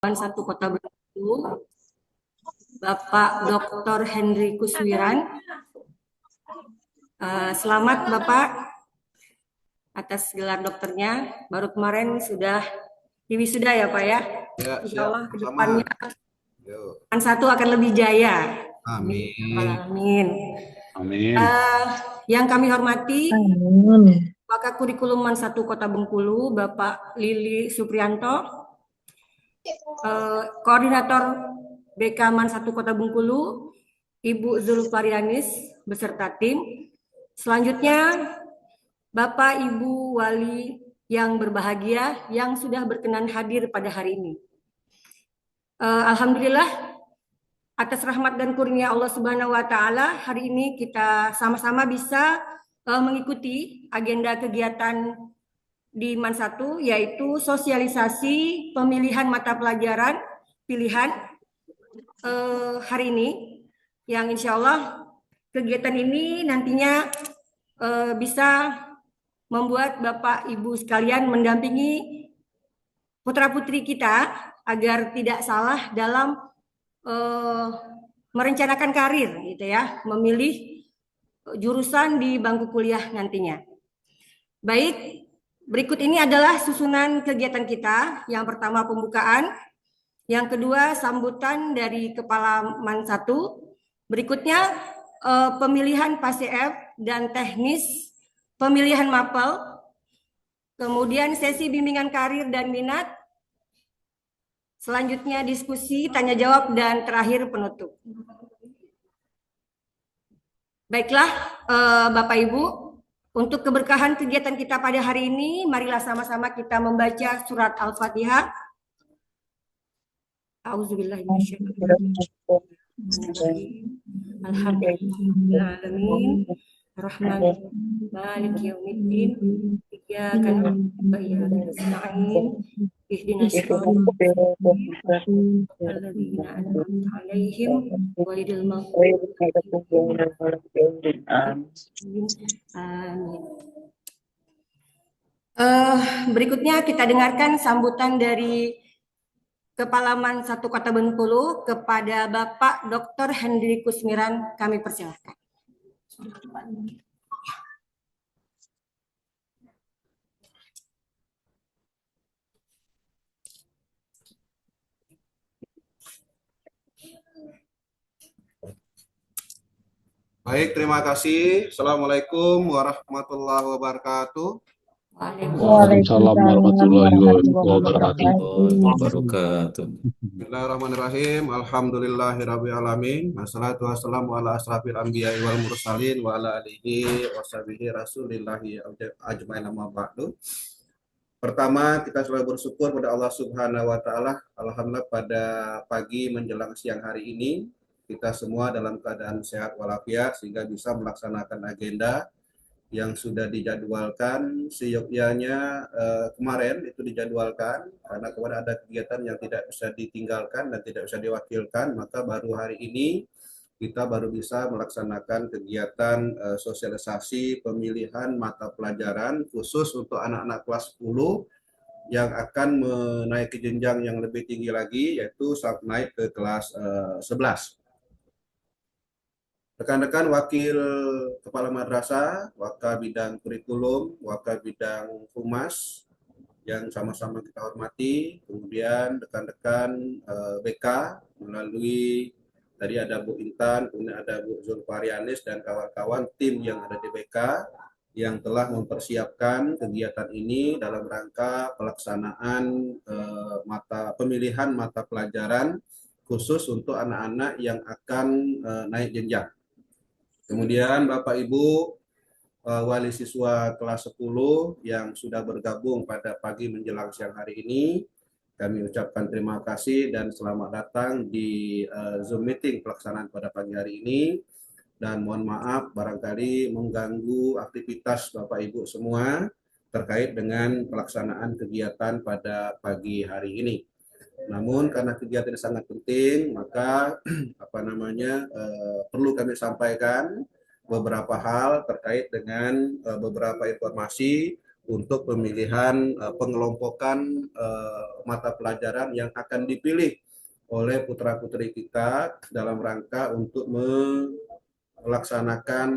1 Kota Bengkulu, Bapak Dr. Henry Kuswiran. Selamat Bapak atas gelar dokternya. Baru kemarin sudah diwisuda ya Pak ya. Insya Allah ke depannya satu akan lebih jaya. Amin. Amin. Amin. Yang kami hormati Pakar Kurikulum Man 1 Kota Bengkulu, Bapak Lili Suprianto, Koordinator BK Man 1 Kota Bengkulu, Ibu Zulfarianis beserta tim. Selanjutnya, Bapak Ibu Wali yang berbahagia yang sudah berkenan hadir pada hari ini. Alhamdulillah, atas rahmat dan kurnia Allah Subhanahu wa Ta'ala, hari ini kita sama-sama bisa mengikuti agenda kegiatan di MAN 1, yaitu sosialisasi pemilihan mata pelajaran pilihan hari ini, yang insya Allah kegiatan ini nantinya bisa membuat Bapak Ibu sekalian mendampingi putra-putri kita agar tidak salah dalam merencanakan karir, gitu ya, memilih jurusan di bangku kuliah nantinya. Baik, berikut ini adalah susunan kegiatan kita. Yang pertama pembukaan, yang kedua sambutan dari Kepala MAN 1, berikutnya pemilihan PASEF dan teknis pemilihan mapel, kemudian sesi bimbingan karir dan minat, selanjutnya diskusi, tanya jawab, dan terakhir penutup. Baiklah Bapak Ibu, untuk keberkahan kegiatan kita pada hari ini, marilah sama-sama kita membaca surat Al-Fatihah. A'udzubillahiminasyaitonirrajim. Alhamdulillahirrahmanirrahim. Rahman Maliki yaumiddin. Iyyaka na'budu wa iyyaka nasta'in. Ihdinas siratal mustaqim. Alladzina an'amta 'alaihim ghairil maghdubi 'alaihim. Amin. Berikutnya kita dengarkan sambutan dari Kepala MAN 1 Kota Bengkulu kepada Bapak Dr. Henry Kuswiran. Kami persilahkan. Baik, terima kasih. Assalamualaikum warahmatullahi wabarakatuh. Waalaikumsalam warahmatullahi wabarakatuh. Bismillahirrahmanirrahim. Alhamdulillahirabbil alamin. Wassalatu wassalamu ala asrafil anbiya'i wal mursalin wa ala alihi washabihi rasulillahi ajmain amma ba'du. Pertama, kita selalu bersyukur pada Allah Subhanahu wa taala. Alhamdulillah pada pagi menjelang siang hari ini kita semua dalam keadaan sehat walafiat sehingga bisa melaksanakan agenda yang sudah dijadwalkan seyogyanya. Kemarin itu dijadwalkan karena kemarin ada kegiatan yang tidak bisa ditinggalkan dan tidak bisa diwakilkan, maka baru hari ini kita baru bisa melaksanakan kegiatan sosialisasi pemilihan mata pelajaran khusus untuk anak-anak kelas 10 yang akan menaiki jenjang yang lebih tinggi lagi, yaitu naik ke kelas 11. Rekan-rekan wakil kepala madrasah, wakil bidang kurikulum, wakil bidang humas yang sama-sama kita hormati, kemudian rekan-rekan BK melalui tadi ada Bu Intan, kemudian ada Bu Zulfarianis dan kawan-kawan tim yang ada di BK yang telah mempersiapkan kegiatan ini dalam rangka pelaksanaan pemilihan mata pelajaran khusus untuk anak-anak yang akan naik jenjang. Kemudian Bapak Ibu wali siswa kelas 10 yang sudah bergabung pada pagi menjelang siang hari ini, kami ucapkan terima kasih dan selamat datang di Zoom meeting pelaksanaan pada pagi hari ini. Dan mohon maaf barangkali mengganggu aktivitas Bapak Ibu semua terkait dengan pelaksanaan kegiatan pada pagi hari ini. Namun karena kegiatan ini sangat penting, maka perlu kami sampaikan beberapa hal terkait dengan beberapa informasi untuk pemilihan pengelompokan mata pelajaran yang akan dipilih oleh putra-putri kita dalam rangka untuk melaksanakan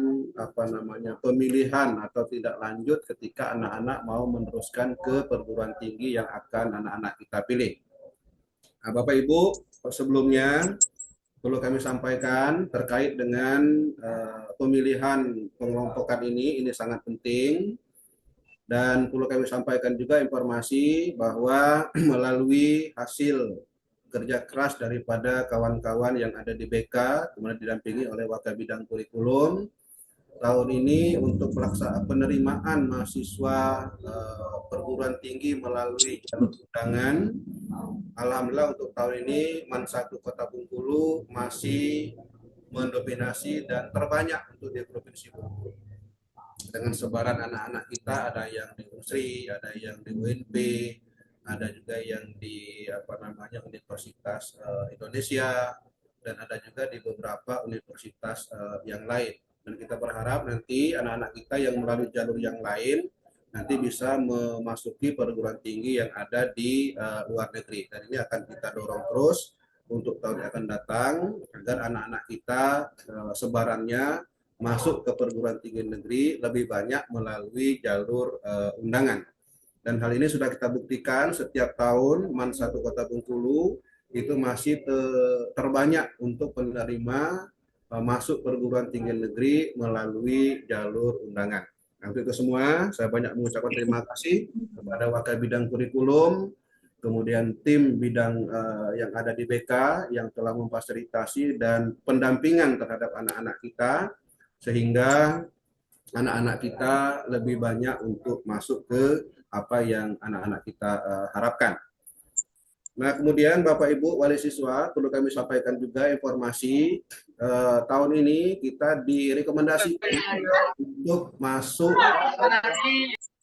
pemilihan atau tidak lanjut ketika anak-anak mau meneruskan ke perguruan tinggi yang akan anak-anak kita pilih. Nah, Bapak Ibu, sebelumnya perlu kami sampaikan terkait dengan pemilihan pengelompokan ini sangat penting, dan perlu kami sampaikan juga informasi bahwa melalui hasil kerja keras daripada kawan-kawan yang ada di BK, kemudian didampingi oleh Wakil Bidang Kurikulum, tahun ini untuk pelaksanaan penerimaan mahasiswa perguruan tinggi melalui jalur undangan, alhamdulillah untuk tahun ini MAN 1 Kota Bengkulu masih mendominasi dan terbanyak untuk di Provinsi Bengkulu. Dengan sebaran anak-anak kita, ada yang di Unsri, ada yang di UNB, ada juga yang di Universitas Indonesia, dan ada juga di beberapa universitas yang lain. Dan kita berharap nanti anak-anak kita yang melalui jalur yang lain nanti bisa memasuki perguruan tinggi yang ada di luar negeri. Dan ini akan kita dorong terus untuk tahun yang akan datang agar anak-anak kita sebarannya masuk ke perguruan tinggi negeri lebih banyak melalui jalur undangan. Dan hal ini sudah kita buktikan setiap tahun MAN 1 Kota Bengkulu itu masih terbanyak untuk penerima masuk perguruan tinggi negeri melalui jalur undangan. Nah, untuk itu semua, saya banyak mengucapkan terima kasih kepada Wakil Bidang Kurikulum, kemudian tim bidang yang ada di BK yang telah memfasilitasi dan pendampingan terhadap anak-anak kita, sehingga anak-anak kita lebih banyak untuk masuk ke apa yang anak-anak kita harapkan. Nah, kemudian Bapak Ibu wali siswa, perlu kami sampaikan juga informasi tahun ini kita direkomendasikan untuk masuk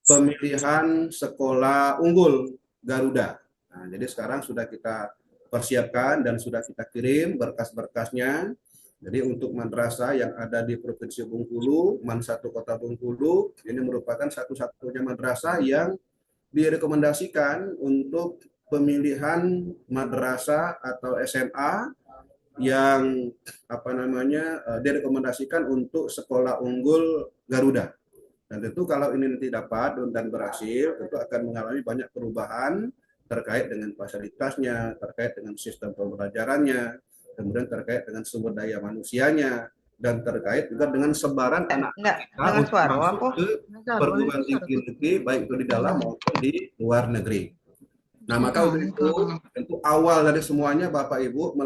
pemilihan sekolah unggul Garuda. Nah, jadi sekarang sudah kita persiapkan dan sudah kita kirim berkas-berkasnya. Jadi untuk madrasah yang ada di Provinsi Bengkulu, MAN 1 Kota Bengkulu, ini merupakan satu-satunya madrasah yang direkomendasikan untuk pemilihan madrasah atau SMA yang direkomendasikan untuk sekolah unggul Garuda. Dan tentu kalau ini nanti dapat dan berhasil, tentu akan mengalami banyak perubahan terkait dengan fasilitasnya, terkait dengan sistem pembelajarannya, kemudian terkait dengan sumber daya manusianya, dan terkait juga dengan sebaran anak-anak kita untuk masuk ke perguruan tinggi negeri, baik itu di dalam maupun di luar negeri. Nah, maka untuk itu tentu awal dari semuanya Bapak Ibu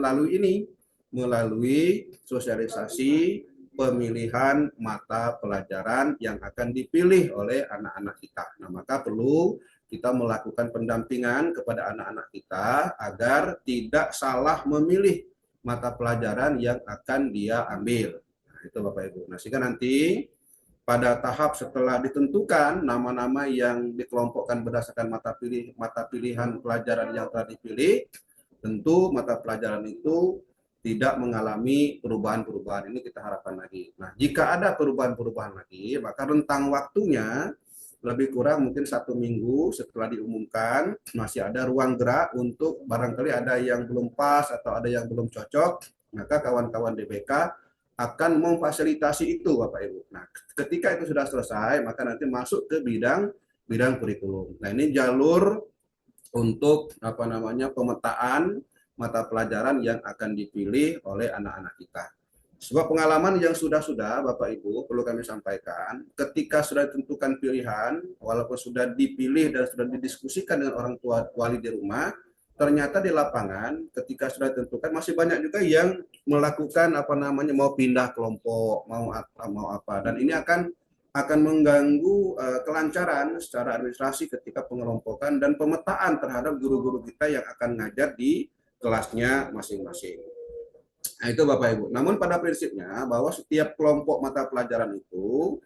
melalui sosialisasi pemilihan mata pelajaran yang akan dipilih oleh anak-anak kita. Nah, maka perlu kita melakukan pendampingan kepada anak-anak kita agar tidak salah memilih mata pelajaran yang akan dia ambil. Nah, itu Bapak Ibu. Nah, sehingga nanti pada tahap setelah ditentukan nama-nama yang dikelompokkan berdasarkan mata pilihan pelajaran yang telah dipilih, tentu mata pelajaran itu tidak mengalami perubahan-perubahan. Ini kita harapkan lagi. Nah, jika ada perubahan-perubahan lagi, maka rentang waktunya lebih kurang mungkin 1 minggu setelah diumumkan, masih ada ruang gerak untuk barangkali ada yang belum pas atau ada yang belum cocok, maka kawan-kawan DBK akan memfasilitasi itu Bapak Ibu. Nah, ketika itu sudah selesai, maka nanti masuk ke bidang kurikulum. Nah, ini jalur untuk pemetaan mata pelajaran yang akan dipilih oleh anak-anak kita. Sebuah pengalaman yang sudah Bapak Ibu perlu kami sampaikan, ketika sudah ditentukan pilihan, walaupun sudah dipilih dan sudah didiskusikan dengan orang tua wali di rumah, ternyata di lapangan ketika sudah ditentukan masih banyak juga yang melakukan mau pindah kelompok, mau apa, dan ini akan mengganggu kelancaran secara administrasi ketika pengelompokan dan pemetaan terhadap guru-guru kita yang akan ngajar di kelasnya masing-masing. Nah, itu Bapak Ibu. Namun pada prinsipnya bahwa setiap kelompok mata pelajaran itu,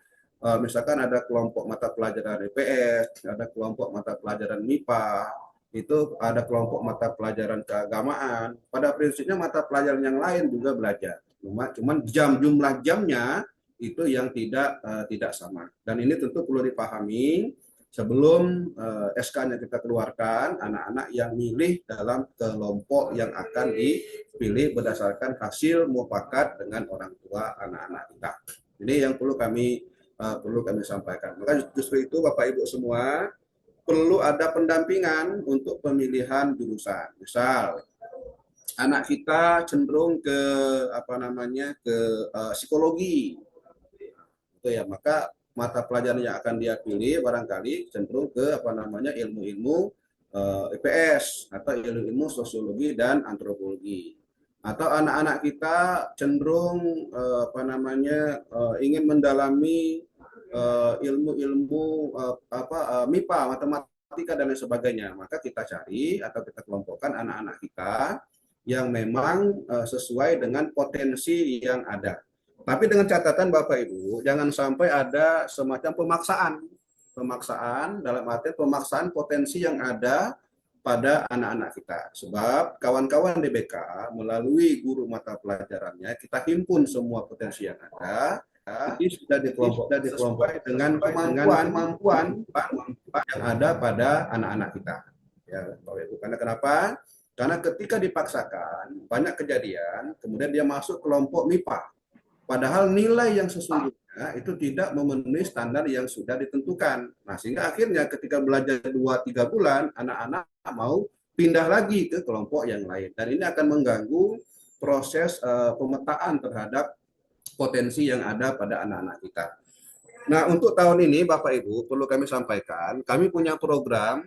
misalkan ada kelompok mata pelajaran IPS, ada kelompok mata pelajaran MIPA, itu ada kelompok mata pelajaran keagamaan. Pada prinsipnya mata pelajaran yang lain juga belajar. Cuman jumlah jamnya itu yang tidak sama. Dan ini tentu perlu dipahami sebelum SK-nya kita keluarkan, anak-anak yang milih dalam kelompok yang akan dipilih berdasarkan hasil mufakat dengan orang tua anak-anak kita. Ini yang perlu kami sampaikan. Maka justru itu Bapak Ibu semua perlu ada pendampingan untuk pemilihan jurusan. Misal anak kita cenderung ke psikologi, gitu ya, maka mata pelajaran yang akan dia pilih barangkali cenderung ke ilmu-ilmu IPS atau ilmu-ilmu sosiologi dan antropologi. Atau anak-anak kita cenderung ingin mendalami ilmu-ilmu MIPA, matematika dan lain sebagainya. Maka kita cari atau kita kelompokkan anak-anak kita yang memang sesuai dengan potensi yang ada. Tapi dengan catatan Bapak Ibu, jangan sampai ada semacam pemaksaan dalam arti pemaksaan potensi yang ada pada anak-anak kita. Sebab kawan-kawan DBK melalui guru mata pelajarannya, kita himpun semua potensi yang ada, ini sudah dikelompokkan dengan kemampuan yang ada pada anak-anak kita. Ya, Bapak Ibu. Karena kenapa? Karena ketika dipaksakan, banyak kejadian, kemudian dia masuk kelompok MIPA. Padahal nilai yang sesungguhnya itu tidak memenuhi standar yang sudah ditentukan. Nah, sehingga akhirnya ketika belajar 2-3 bulan, anak-anak mau pindah lagi ke kelompok yang lain. Dan ini akan mengganggu proses pemetaan terhadap potensi yang ada pada anak-anak kita. Nah, untuk tahun ini Bapak Ibu perlu kami sampaikan, kami punya program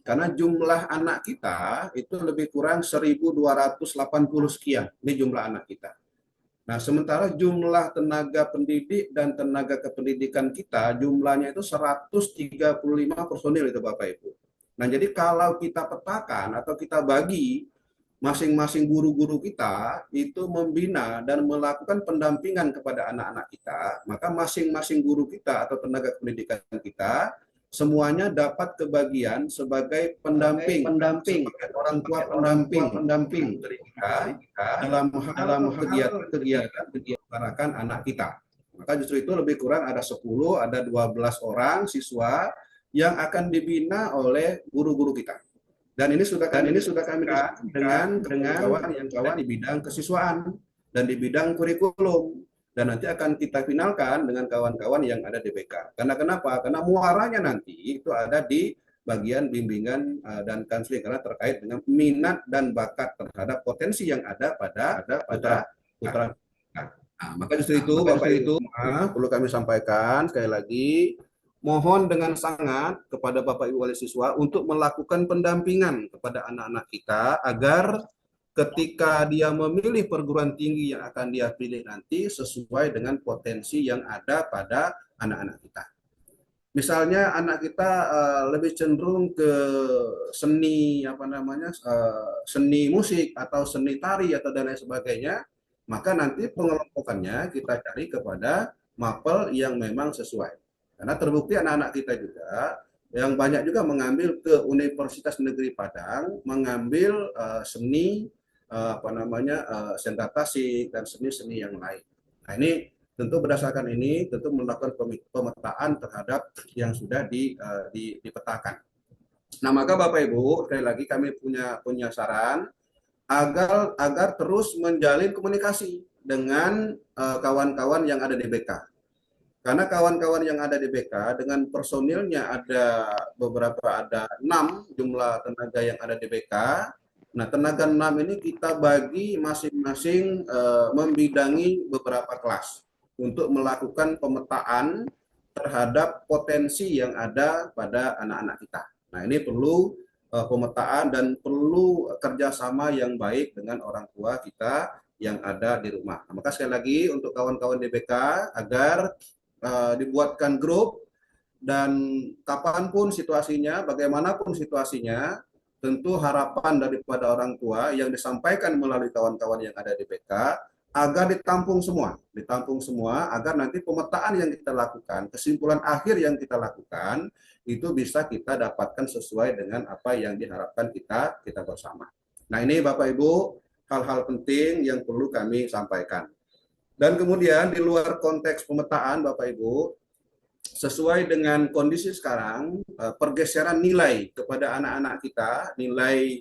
karena jumlah anak kita itu lebih kurang 1.280 sekian. Ini jumlah anak kita. Nah, sementara jumlah tenaga pendidik dan tenaga kependidikan kita jumlahnya itu 135 personil itu Bapak Ibu. Nah, jadi kalau kita petakan atau kita bagi masing-masing guru-guru kita itu membina dan melakukan pendampingan kepada anak-anak kita, maka masing-masing guru kita atau tenaga pendidikan kita semuanya dapat kebagian sebagai pendamping, sebagai orang tua pendamping dari kita dalam kegiatan anak kita. Maka justru itu lebih kurang ada 10, ada 12 orang siswa yang akan dibina oleh guru-guru kita. Dan ini sudah kami dengan kawan-kawan di bidang kesiswaan dan di bidang kurikulum. Dan nanti akan kita finalkan dengan kawan-kawan yang ada di BK. Karena kenapa? Karena muaranya nanti itu ada di bagian bimbingan dan konseling karena terkait dengan minat dan bakat terhadap potensi yang ada pada putra. Nah, maka justru itu Bapak itu perlu kami sampaikan sekali lagi, mohon dengan sangat kepada Bapak Ibu wali siswa untuk melakukan pendampingan kepada anak-anak kita agar ketika dia memilih perguruan tinggi yang akan dia pilih nanti sesuai dengan potensi yang ada pada anak-anak kita. Misalnya anak kita lebih cenderung ke seni seni musik atau seni tari atau dan lain sebagainya, maka nanti pengelompokannya kita cari kepada mapel yang memang sesuai. Karena terbukti anak-anak kita juga yang banyak juga mengambil ke Universitas Negeri Padang, mengambil seni seni tasik dan seni-seni yang lain. Nah, ini tentu berdasarkan ini tentu melakukan pemetaan terhadap yang sudah dipetakan. Nah, maka Bapak Ibu sekali lagi kami punya saran agar terus menjalin komunikasi dengan kawan-kawan yang ada di BK. Karena kawan-kawan yang ada di BK dengan personilnya ada 6 jumlah tenaga yang ada di BK. Nah, tenaga 6 ini kita bagi masing-masing membidangi beberapa kelas untuk melakukan pemetaan terhadap potensi yang ada pada anak-anak kita. Nah, ini perlu pemetaan dan perlu kerjasama yang baik dengan orang tua kita yang ada di rumah. Nah, maka sekali lagi untuk kawan-kawan DBK agar dibuatkan grup dan kapanpun situasinya, bagaimanapun situasinya, tentu harapan daripada orang tua yang disampaikan melalui kawan-kawan yang ada di BK agar ditampung semua agar nanti pemetaan yang kita lakukan, kesimpulan akhir yang kita lakukan itu bisa kita dapatkan sesuai dengan apa yang diharapkan kita bersama. Nah, ini Bapak Ibu hal-hal penting yang perlu kami sampaikan. Dan kemudian di luar konteks pemetaan Bapak Ibu, sesuai dengan kondisi sekarang, pergeseran nilai kepada anak-anak kita, nilai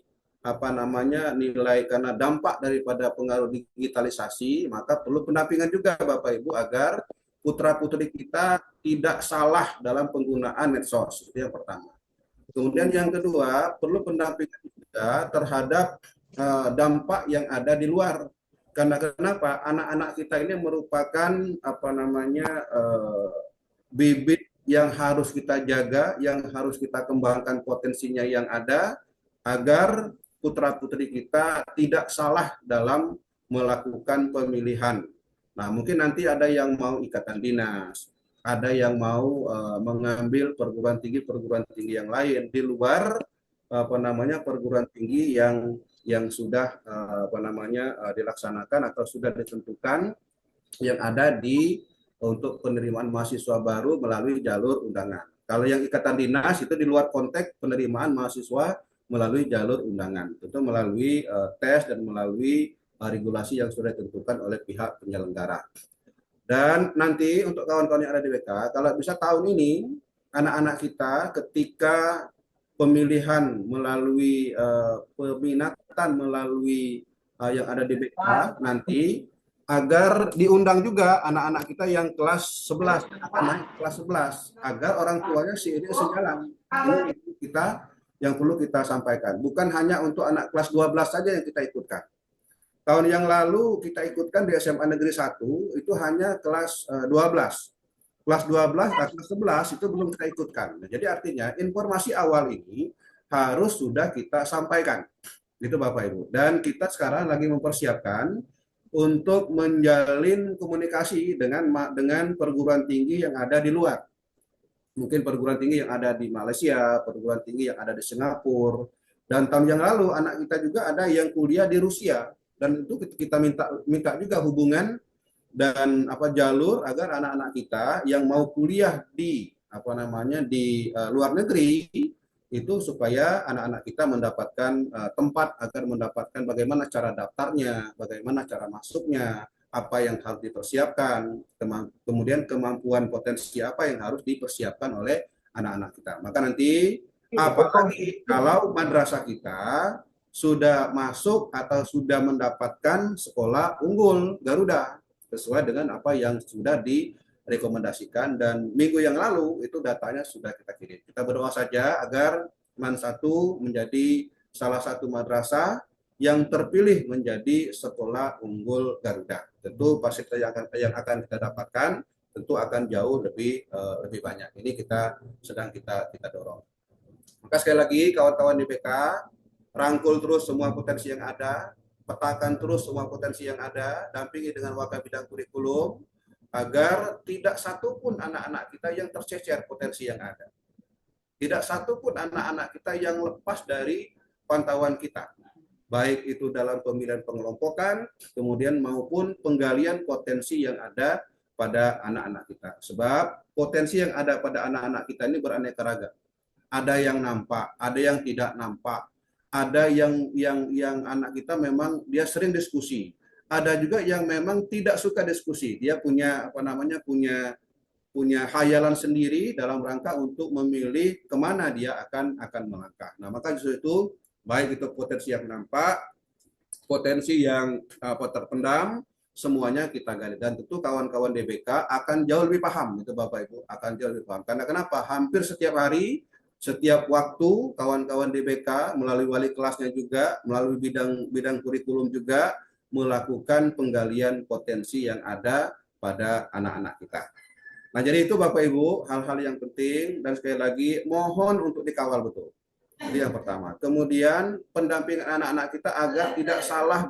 nilai karena dampak daripada pengaruh digitalisasi, maka perlu pendampingan juga Bapak Ibu agar putra-putri kita tidak salah dalam penggunaan medsos. Itu yang pertama. Kemudian yang kedua, perlu pendampingan juga terhadap dampak yang ada di luar. Karena kenapa? Anak-anak kita ini merupakan bibit yang harus kita jaga, yang harus kita kembangkan potensinya yang ada, agar putra-putri kita tidak salah dalam melakukan pemilihan. Nah, mungkin nanti ada yang mau ikatan dinas, ada yang mau mengambil perguruan tinggi yang lain di luar perguruan tinggi yang sudah dilaksanakan atau sudah ditentukan yang ada untuk penerimaan mahasiswa baru melalui jalur undangan. Kalau yang ikatan dinas itu di luar konteks penerimaan mahasiswa melalui jalur undangan, itu melalui tes dan melalui regulasi yang sudah ditentukan oleh pihak penyelenggara. Dan nanti untuk kawan-kawan yang ada di BK, kalau bisa tahun ini anak-anak kita ketika pemilihan melalui peminatan melalui yang ada di BK nanti, agar diundang juga anak-anak kita yang kelas 11 akan naik kelas 11 agar orang tuanya seiring sejalan. Ini kita yang perlu kita sampaikan. Bukan hanya untuk anak kelas 12 saja yang kita ikutkan. Tahun yang lalu kita ikutkan di SMA Negeri 1 itu hanya kelas 12. Kelas 12, kelas 11 itu belum kita ikutkan. Nah, jadi artinya informasi awal ini harus sudah kita sampaikan. Itu Bapak Ibu. Dan kita sekarang lagi mempersiapkan untuk menjalin komunikasi dengan perguruan tinggi yang ada di luar. Mungkin perguruan tinggi yang ada di Malaysia, perguruan tinggi yang ada di Singapura. Dan tahun yang lalu anak kita juga ada yang kuliah di Rusia. Dan itu kita minta juga hubungan dan jalur agar anak-anak kita yang mau kuliah di di luar negeri itu supaya anak-anak kita mendapatkan tempat agar mendapatkan bagaimana cara daftarnya, bagaimana cara masuknya, apa yang harus dipersiapkan, kemudian kemampuan potensi apa yang harus dipersiapkan oleh anak-anak kita. Maka nanti apalagi kalau madrasah kita sudah masuk atau sudah mendapatkan sekolah unggul Garuda sesuai dengan apa yang sudah direkomendasikan, dan minggu yang lalu itu datanya sudah kita kirim. Kita berdoa saja agar MAN 1 menjadi salah satu madrasah yang terpilih menjadi sekolah unggul Garuda. Tentu fasilitas yang akan kita dapatkan tentu akan jauh lebih banyak. Ini sedang kita dorong. Maka sekali lagi kawan-kawan di BK, rangkul terus semua potensi yang ada, petakan terus semua potensi yang ada, dampingi dengan wakil bidang kurikulum, agar tidak satupun anak-anak kita yang tercecer potensi yang ada. Tidak satupun anak-anak kita yang lepas dari pantauan kita. Baik itu dalam pemilihan pengelompokan, kemudian maupun penggalian potensi yang ada pada anak-anak kita. Sebab potensi yang ada pada anak-anak kita ini beraneka ragam. Ada yang nampak, ada yang tidak nampak. Ada yang anak kita memang dia sering diskusi. Ada juga yang memang tidak suka diskusi. Dia punya punya khayalan sendiri dalam rangka untuk memilih kemana dia akan melangkah. Nah, maka justru itu baik itu potensi yang nampak, potensi yang terpendam, semuanya kita gali. Dan tentu kawan-kawan DBK akan jauh lebih paham, itu Bapak Ibu, akan jauh lebih paham. Karena kenapa? Hampir setiap hari, setiap waktu, kawan-kawan DBK melalui wali kelasnya juga, melalui bidang kurikulum juga, melakukan penggalian potensi yang ada pada anak-anak kita. Nah, jadi itu Bapak Ibu, hal-hal yang penting, dan sekali lagi mohon untuk dikawal betul. Itu yang pertama. Kemudian pendampingan anak-anak kita agar tidak salah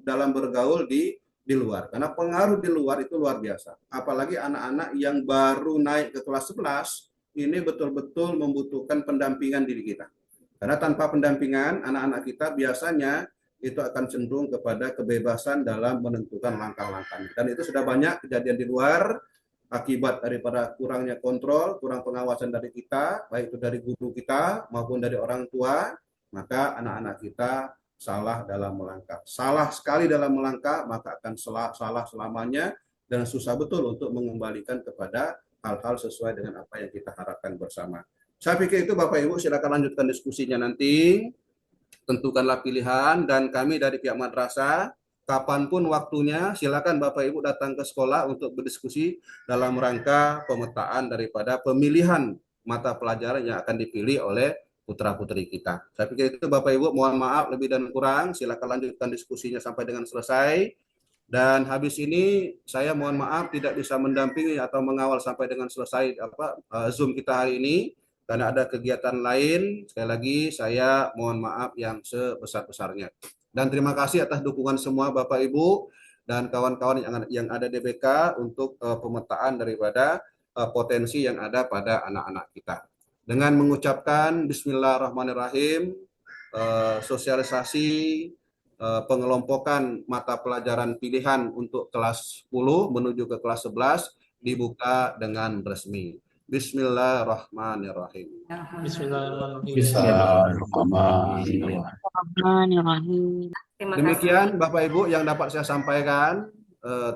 dalam bergaul di luar. Karena pengaruh di luar itu luar biasa. Apalagi anak-anak yang baru naik ke kelas 11, ini betul-betul membutuhkan pendampingan diri kita. Karena tanpa pendampingan, anak-anak kita biasanya itu akan cenderung kepada kebebasan dalam menentukan langkah-langkahnya. Dan itu sudah banyak kejadian di luar, akibat daripada kurangnya kontrol, kurang pengawasan dari kita, baik itu dari guru kita maupun dari orang tua, maka anak-anak kita salah dalam melangkah. Salah sekali dalam melangkah, maka akan salah selamanya, dan susah betul untuk mengembalikan kepada hal-hal sesuai dengan apa yang kita harapkan bersama. Saya pikir itu Bapak Ibu, silakan lanjutkan diskusinya nanti, tentukanlah pilihan, dan kami dari pihak madrasah kapanpun waktunya silakan Bapak Ibu datang ke sekolah untuk berdiskusi dalam rangka pemetaan daripada pemilihan mata pelajaran yang akan dipilih oleh putra-putri kita. Saya pikir itu Bapak Ibu, mohon maaf lebih dan kurang, silakan lanjutkan diskusinya sampai dengan selesai. Dan habis ini saya mohon maaf tidak bisa mendampingi atau mengawal sampai dengan selesai Zoom kita hari ini karena ada kegiatan lain. Sekali lagi saya mohon maaf yang sebesar-besarnya. Dan terima kasih atas dukungan semua Bapak Ibu dan kawan-kawan yang ada di BK untuk pemetaan daripada potensi yang ada pada anak-anak kita. Dengan mengucapkan Bismillahirrahmanirrahim, sosialisasi pengelompokan mata pelajaran pilihan untuk kelas 10 menuju ke kelas 11 dibuka dengan resmi. Bismillahirrahmanirrahim. Bismillahirrahmanirrahim. Bismillahirrahmanirrahim. Demikian Bapak Ibu yang dapat saya sampaikan.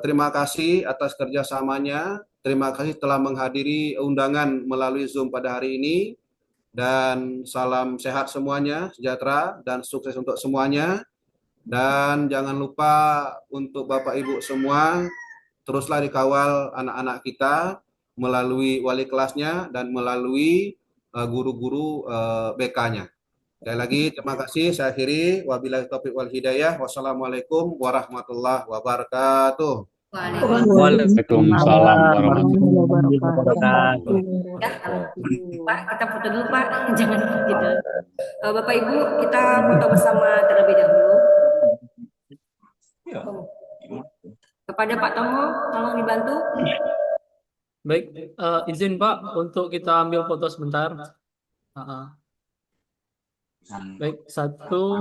Terima kasih atas kerjasamanya. Terima kasih telah menghadiri undangan melalui Zoom pada hari ini. Dan salam sehat semuanya, sejahtera, dan sukses untuk semuanya. Dan jangan lupa untuk Bapak Ibu semua, teruslah dikawal anak-anak kita melalui wali kelasnya dan melalui guru-guru BK-nya. Sekali lagi terima kasih, saya akhiri. Wabillahi taufiq wal hidayah. Wassalamualaikum warahmatullahi wabarakatuh. Waalaikumsalam warahmatullahi Wabarakatuh. Ya, Pak, kita foto dulu Pak, jangan gitu. Bapak Ibu, kita foto bersama terlebih dahulu. Kepada Pak Tomo, tolong dibantu. Baik, izin Pak untuk kita ambil foto sebentar. Baik, satu.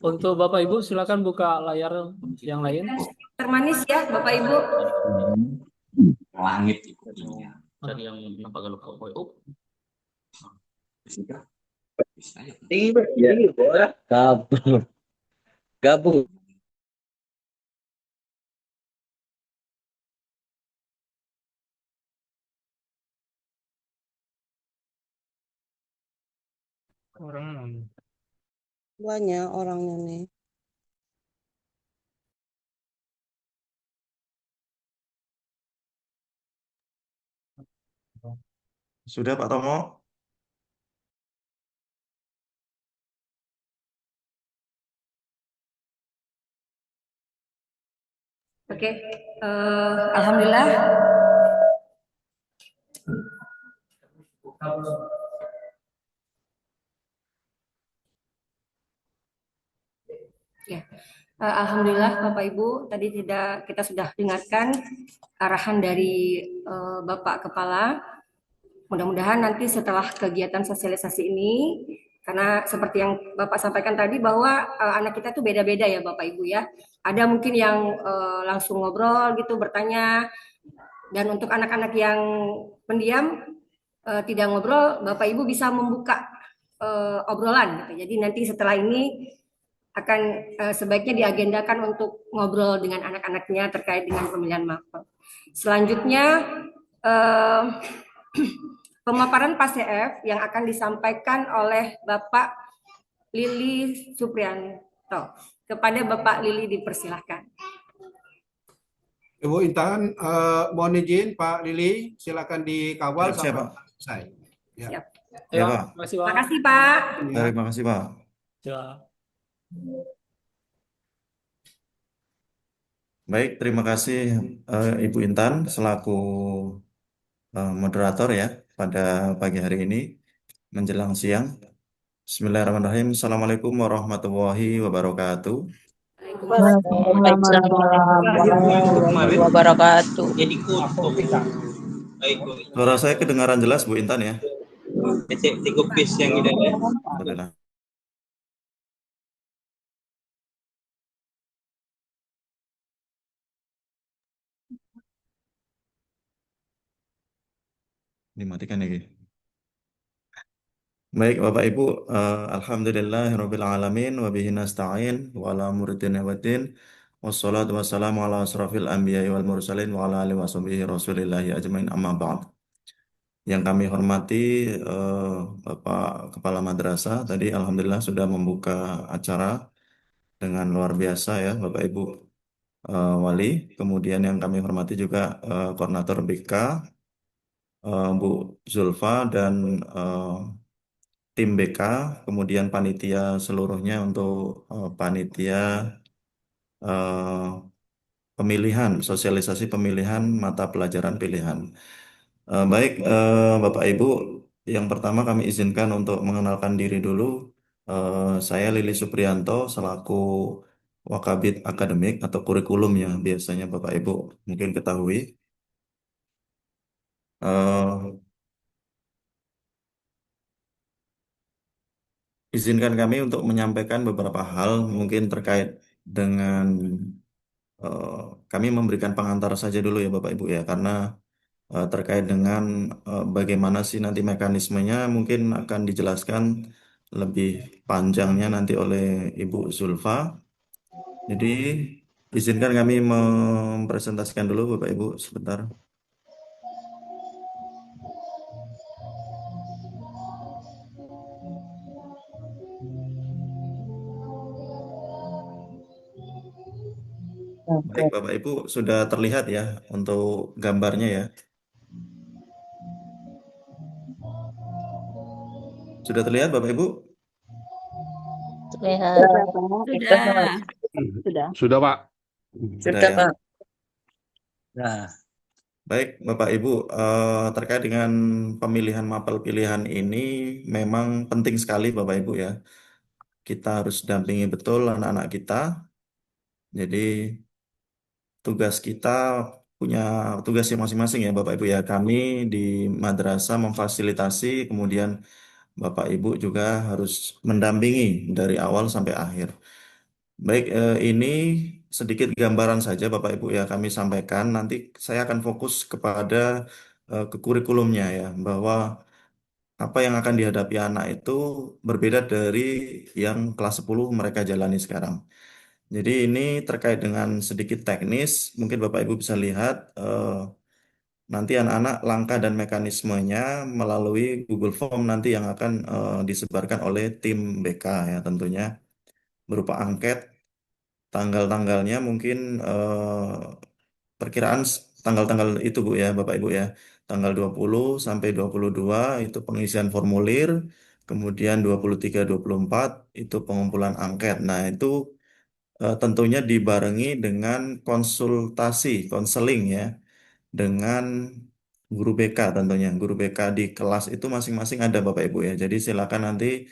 Untuk Bapak Ibu silakan buka layar yang lain. Termanis ya Bapak Ibu. Langit Cari yang apa kalau oh. Gabung. Gabung. Orang Banyak orangnya nih. Sudah Pak Tomo? Oke, alhamdulillah. Ya, alhamdulillah Bapak Ibu, tadi kita sudah dengarkan arahan dari Bapak Kepala. Mudah-mudahan nanti setelah kegiatan sosialisasi ini, karena seperti yang Bapak sampaikan tadi bahwa anak kita tuh beda-beda ya Bapak Ibu ya. Ada mungkin yang langsung ngobrol gitu, bertanya. Dan untuk anak-anak yang pendiam, tidak ngobrol, Bapak Ibu bisa membuka obrolan gitu. Jadi nanti setelah ini akan sebaiknya diagendakan untuk ngobrol dengan anak-anaknya terkait dengan pemilihan mapel. Selanjutnya pemaparan PASEF yang akan disampaikan oleh Bapak Lili Suprianto. Kepada Bapak Lili dipersilahkan. Ibu Intan, mohon izin Pak Lili, silakan dikawal Siap, sampai Pak. selesai. Ya. Siap. Ya, Pak. Terima kasih Pak. Terima kasih Pak. Terima kasih Pak. Ya. Baik, terima kasih Ibu Intan selaku moderator ya pada pagi hari ini menjelang siang. Bismillahirrahmanirrahim. Assalamualaikum warahmatullahi wabarakatuh. Waalaikumsalam warahmatullahi wabarakatuh. Jadi kutu. Baik. Suara saya kedengaran jelas Bu Intan ya? Tiga piece yang ini ya. Alhamdulillah. Dimatikan lagi. Baik Bapak Ibu, alhamdulillahirabbil alamin wa bihi nasta'in wa ala muridin waddin Wassalatu wassalamu ala asrafil anbiya'i wal mursalin wa ala alihi wa sahbihi rasulillahi ajmain amma ba'd. Yang kami hormati eh, Bapak Kepala Madrasah tadi alhamdulillah sudah membuka acara dengan luar biasa ya Bapak Ibu Wali. Kemudian yang kami hormati juga Koordinator BK Bu Zulfa dan eh, tim BK, kemudian panitia seluruhnya untuk panitia eh, pemilihan, sosialisasi pemilihan mata pelajaran pilihan. Baik, Bapak Ibu, yang pertama kami izinkan untuk mengenalkan diri dulu. Saya Lili Supriyanto selaku Wakabid Akademik atau kurikulum ya biasanya Bapak Ibu mungkin ketahui. Eh, Izinkan kami untuk menyampaikan beberapa hal mungkin terkait dengan eh, kami memberikan pengantar saja dulu ya Bapak Ibu ya karena terkait dengan bagaimana sih nanti mekanismenya mungkin akan dijelaskan lebih panjangnya nanti oleh Ibu Zulfa. Jadi izinkan kami mempresentasikan dulu Bapak Ibu sebentar. Baik Bapak Ibu sudah terlihat ya untuk gambarnya ya. Sudah terlihat Bapak Ibu? Lihat. Sudah. Sudah. Sudah, Pak. Sudah Sudah, ya. Pak. Nah, Baik, Bapak Ibu, terkait dengan pemilihan mapel pilihan ini memang penting sekali Bapak Ibu ya. Kita harus dampingi betul anak-anak kita. Jadi tugas kita punya tugas yang masing-masing ya Bapak Ibu ya. Kami di madrasah memfasilitasi, kemudian Bapak Ibu juga harus mendampingi dari awal sampai akhir. Baik, ini sedikit gambaran saja Bapak Ibu ya kami sampaikan. Nanti saya akan fokus kepada ke kurikulumnya ya, bahwa apa yang akan dihadapi anak itu berbeda dari yang kelas 10 mereka jalani sekarang. Jadi ini terkait dengan sedikit teknis, mungkin Bapak Ibu bisa lihat nanti anak-anak langkah dan mekanismenya melalui Google Form nanti yang akan disebarkan oleh tim BK ya tentunya berupa angket tanggal-tanggalnya mungkin perkiraan tanggal-tanggal itu Bu ya Bapak Ibu ya. Tanggal 20 sampai 22 itu pengisian formulir, kemudian 23 24 itu pengumpulan angket. Nah, itu tentunya dibarengi dengan konsultasi, konseling ya dengan guru BK tentunya. Guru BK di kelas itu masing-masing ada Bapak Ibu ya. Jadi silakan nanti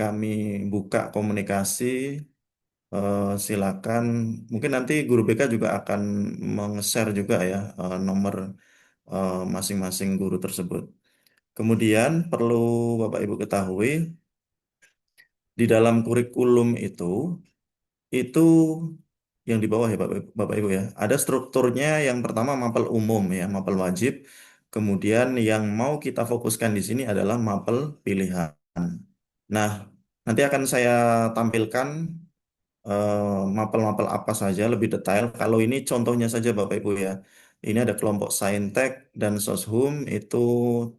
kami buka komunikasi silakan. Mungkin nanti guru BK juga akan meng-share juga ya nomor masing-masing guru tersebut. Kemudian perlu Bapak Ibu ketahui di dalam kurikulum itu yang di bawah ya Bapak Ibu ya. Ada strukturnya yang pertama mapel umum ya, mapel wajib. Kemudian yang mau kita fokuskan di sini adalah mapel pilihan. Nah, nanti akan saya tampilkan mapel-mapel apa saja lebih detail. Kalau ini contohnya saja Bapak Ibu ya. Ini ada kelompok Saintek dan Soshum itu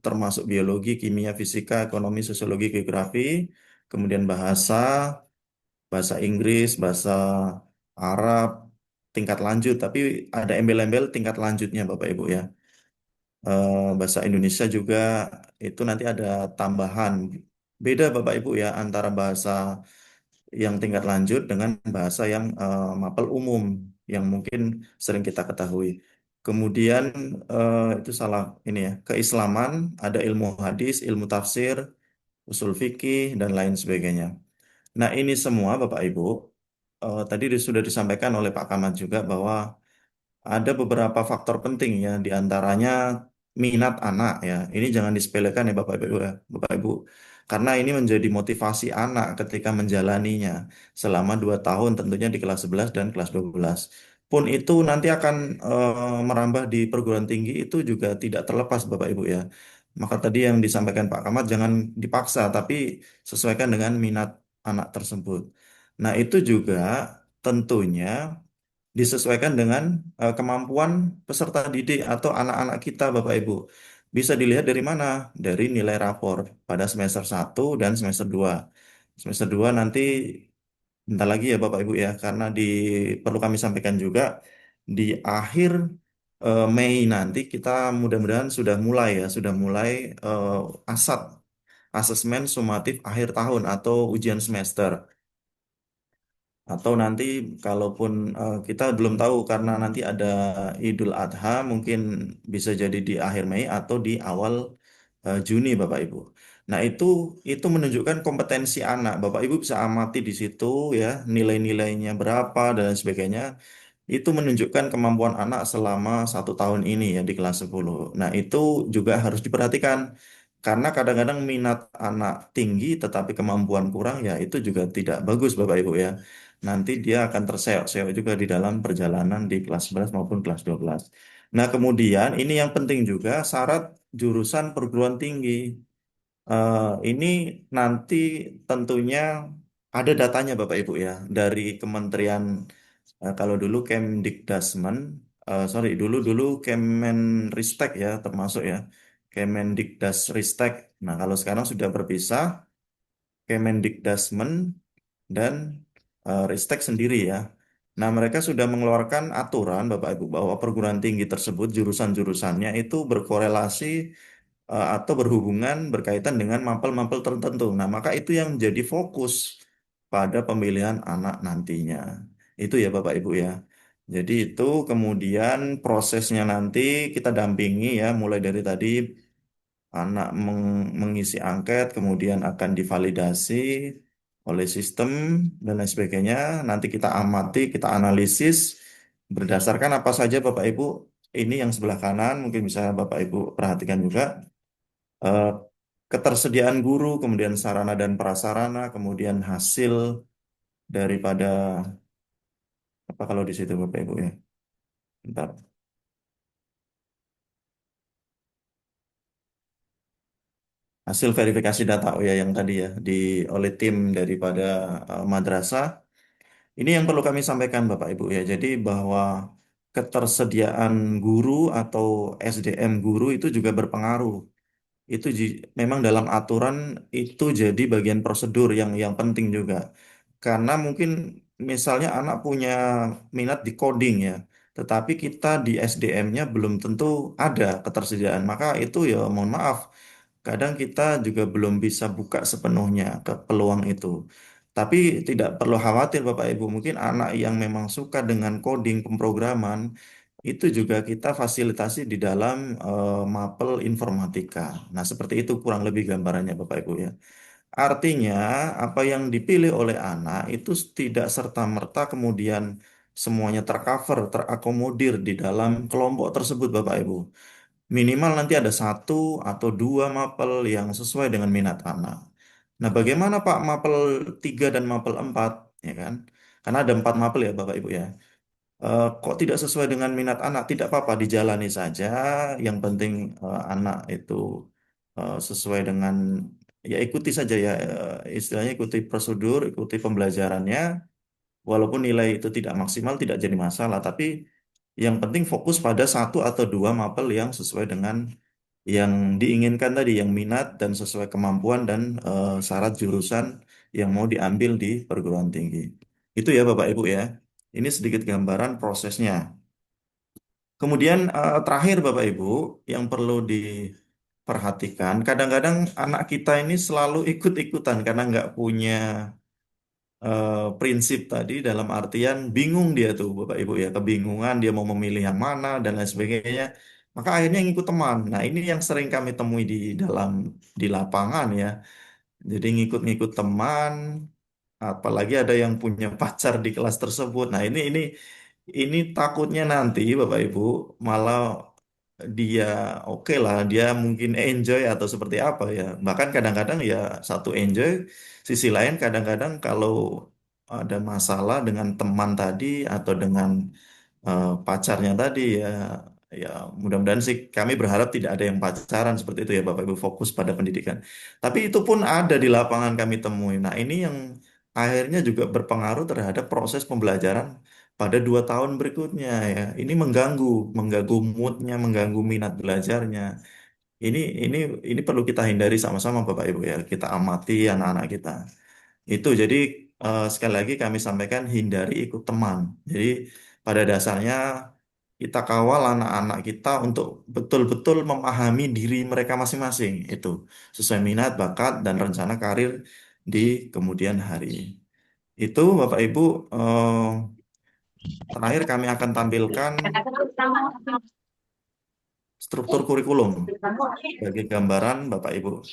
termasuk biologi, kimia, fisika, ekonomi, sosiologi, geografi, kemudian bahasa, bahasa Inggris, bahasa Arab, tingkat lanjut. Tapi ada embel-embel tingkat lanjutnya Bapak Ibu ya. Bahasa Indonesia juga itu nanti ada tambahan. Beda Bapak Ibu ya antara bahasa yang tingkat lanjut dengan bahasa yang mapel umum yang mungkin sering kita ketahui. Kemudian itu salah ini ya, keislaman, ada ilmu hadis, ilmu tafsir, usul fikih dan lain sebagainya. Nah, ini semua Bapak Ibu tadi sudah disampaikan oleh Pak Kamat juga bahwa ada beberapa faktor penting ya, di antaranya minat anak ya. Ini jangan disepelekan ya Bapak Ibu ya, Bapak Ibu. Karena ini menjadi motivasi anak ketika menjalaninya selama 2 tahun tentunya di kelas 11 dan kelas 12. Pun itu nanti akan merambah di perguruan tinggi itu juga tidak terlepas Bapak Ibu ya. Maka tadi yang disampaikan Pak Kamat jangan dipaksa tapi sesuaikan dengan minat anak tersebut. Nah, itu juga tentunya disesuaikan dengan kemampuan peserta didik atau anak-anak kita, Bapak Ibu. Bisa dilihat dari mana? Dari nilai rapor pada semester 1 dan semester 2. Semester 2 nanti bentar lagi ya Bapak Ibu ya, karena perlu kami sampaikan juga di akhir Mei nanti kita mudah-mudahan sudah mulai eh, ASAT, asesmen sumatif akhir tahun atau ujian semester. Atau nanti kalaupun kita belum tahu karena nanti ada Idul Adha mungkin bisa jadi di akhir Mei atau di awal Juni Bapak Ibu. Nah, itu menunjukkan kompetensi anak. Bapak Ibu bisa amati di situ ya, nilai-nilainya berapa dan lain sebagainya. Itu menunjukkan kemampuan anak selama 1 tahun ini ya di kelas 10. Nah, itu juga harus diperhatikan. Karena kadang-kadang minat anak tinggi tetapi kemampuan kurang ya itu juga tidak bagus Bapak Ibu ya. Nanti dia akan terseok-seok juga di dalam perjalanan di kelas 11 maupun kelas 12. Nah, kemudian ini yang penting juga syarat jurusan perguruan tinggi. Ini nanti tentunya ada datanya Bapak Ibu ya dari Kementerian kalau dulu Kemdikdasmen, sorry dulu dulu Kemenristek ya termasuk ya Kemendikdasristek. Nah kalau sekarang sudah berpisah Kemendikdasmen dan Ristek sendiri ya. Nah mereka sudah mengeluarkan aturan Bapak Ibu bahwa perguruan tinggi tersebut jurusan-jurusannya itu berkorelasi atau berhubungan berkaitan dengan mapel-mapel tertentu. Nah, maka itu yang jadi fokus pada pemilihan anak nantinya. Itu ya Bapak Ibu ya. Jadi itu kemudian prosesnya nanti kita dampingi ya, mulai dari tadi anak mengisi angket, kemudian akan divalidasi oleh sistem dan lain sebagainya. Nanti kita amati, kita analisis berdasarkan apa saja Bapak Ibu. Ini yang sebelah kanan mungkin bisa Bapak Ibu perhatikan juga eh, ketersediaan guru, kemudian sarana dan prasarana, kemudian hasil daripada apa kalau di situ Bapak Ibu ya. Bentar. Hasil verifikasi data oh ya yang tadi ya di oleh tim daripada madrasah. Ini yang perlu kami sampaikan Bapak Ibu ya. Jadi bahwa ketersediaan guru atau SDM guru itu juga berpengaruh. Itu memang dalam aturan itu jadi bagian prosedur yang penting juga. Karena mungkin misalnya anak punya minat di coding ya, tetapi kita di SDM-nya belum tentu ada ketersediaan. Maka itu ya mohon maaf, kadang kita juga belum bisa buka sepenuhnya ke peluang itu. Tapi tidak perlu khawatir Bapak Ibu, mungkin anak yang memang suka dengan coding pemrograman itu juga kita fasilitasi di dalam mapel informatika. Nah, seperti itu kurang lebih gambarannya Bapak Ibu ya. Artinya, apa yang dipilih oleh anak itu tidak serta-merta kemudian semuanya tercover, terakomodir di dalam kelompok tersebut Bapak Ibu. Minimal nanti ada 1 atau 2 mapel yang sesuai dengan minat anak. Nah, bagaimana Pak mapel 3 dan mapel 4, ya kan? Karena ada 4 mapel ya Bapak Ibu ya. Kok tidak sesuai dengan minat anak? Tidak apa-apa, dijalani saja. Yang penting anak itu sesuai dengan ya ikuti saja ya istilahnya ikuti prosedur, ikuti pembelajarannya. Walaupun nilai itu tidak maksimal tidak jadi masalah, tapi yang penting fokus pada 1 atau 2 mapel yang sesuai dengan yang diinginkan tadi, yang minat dan sesuai kemampuan dan syarat jurusan yang mau diambil di perguruan tinggi. Itu ya Bapak Ibu ya. Ini sedikit gambaran prosesnya. Kemudian terakhir Bapak Ibu yang perlu diperhatikan, kadang-kadang anak kita ini selalu ikut-ikutan karena nggak punya prinsip tadi dalam artian bingung dia tuh Bapak Ibu ya, kebingungan dia mau memilih yang mana dan lain sebagainya. Maka akhirnya ngikut teman. Nah, ini yang sering kami temui di lapangan ya. Jadi ngikut-ngikut teman, apalagi ada yang punya pacar di kelas tersebut. Nah, ini takutnya nanti Bapak Ibu malah dia oke lah, dia mungkin enjoy atau seperti apa ya. Bahkan kadang-kadang ya satu enjoy, sisi lain kadang-kadang kalau ada masalah dengan teman tadi atau dengan pacarnya tadi ya ya mudah-mudahan sih kami berharap tidak ada yang pacaran seperti itu ya Bapak Ibu fokus pada pendidikan. Tapi itu pun ada di lapangan kami temui. Nah, ini yang akhirnya juga berpengaruh terhadap proses pembelajaran pada 2 tahun berikutnya ya. Ini mengganggu moodnya, mengganggu minat belajarnya. Ini ini ini perlu kita hindari sama-sama Bapak Ibu ya. Kita amati anak-anak kita. Itu jadi sekali lagi kami sampaikan hindari ikut teman. Jadi pada dasarnya kita kawal anak-anak kita untuk betul-betul memahami diri mereka masing-masing. Itu sesuai minat, bakat, dan rencana karir di kemudian hari. Itu Bapak Ibu, terakhir kami akan tampilkan struktur kurikulum sebagai gambaran Bapak Ibu.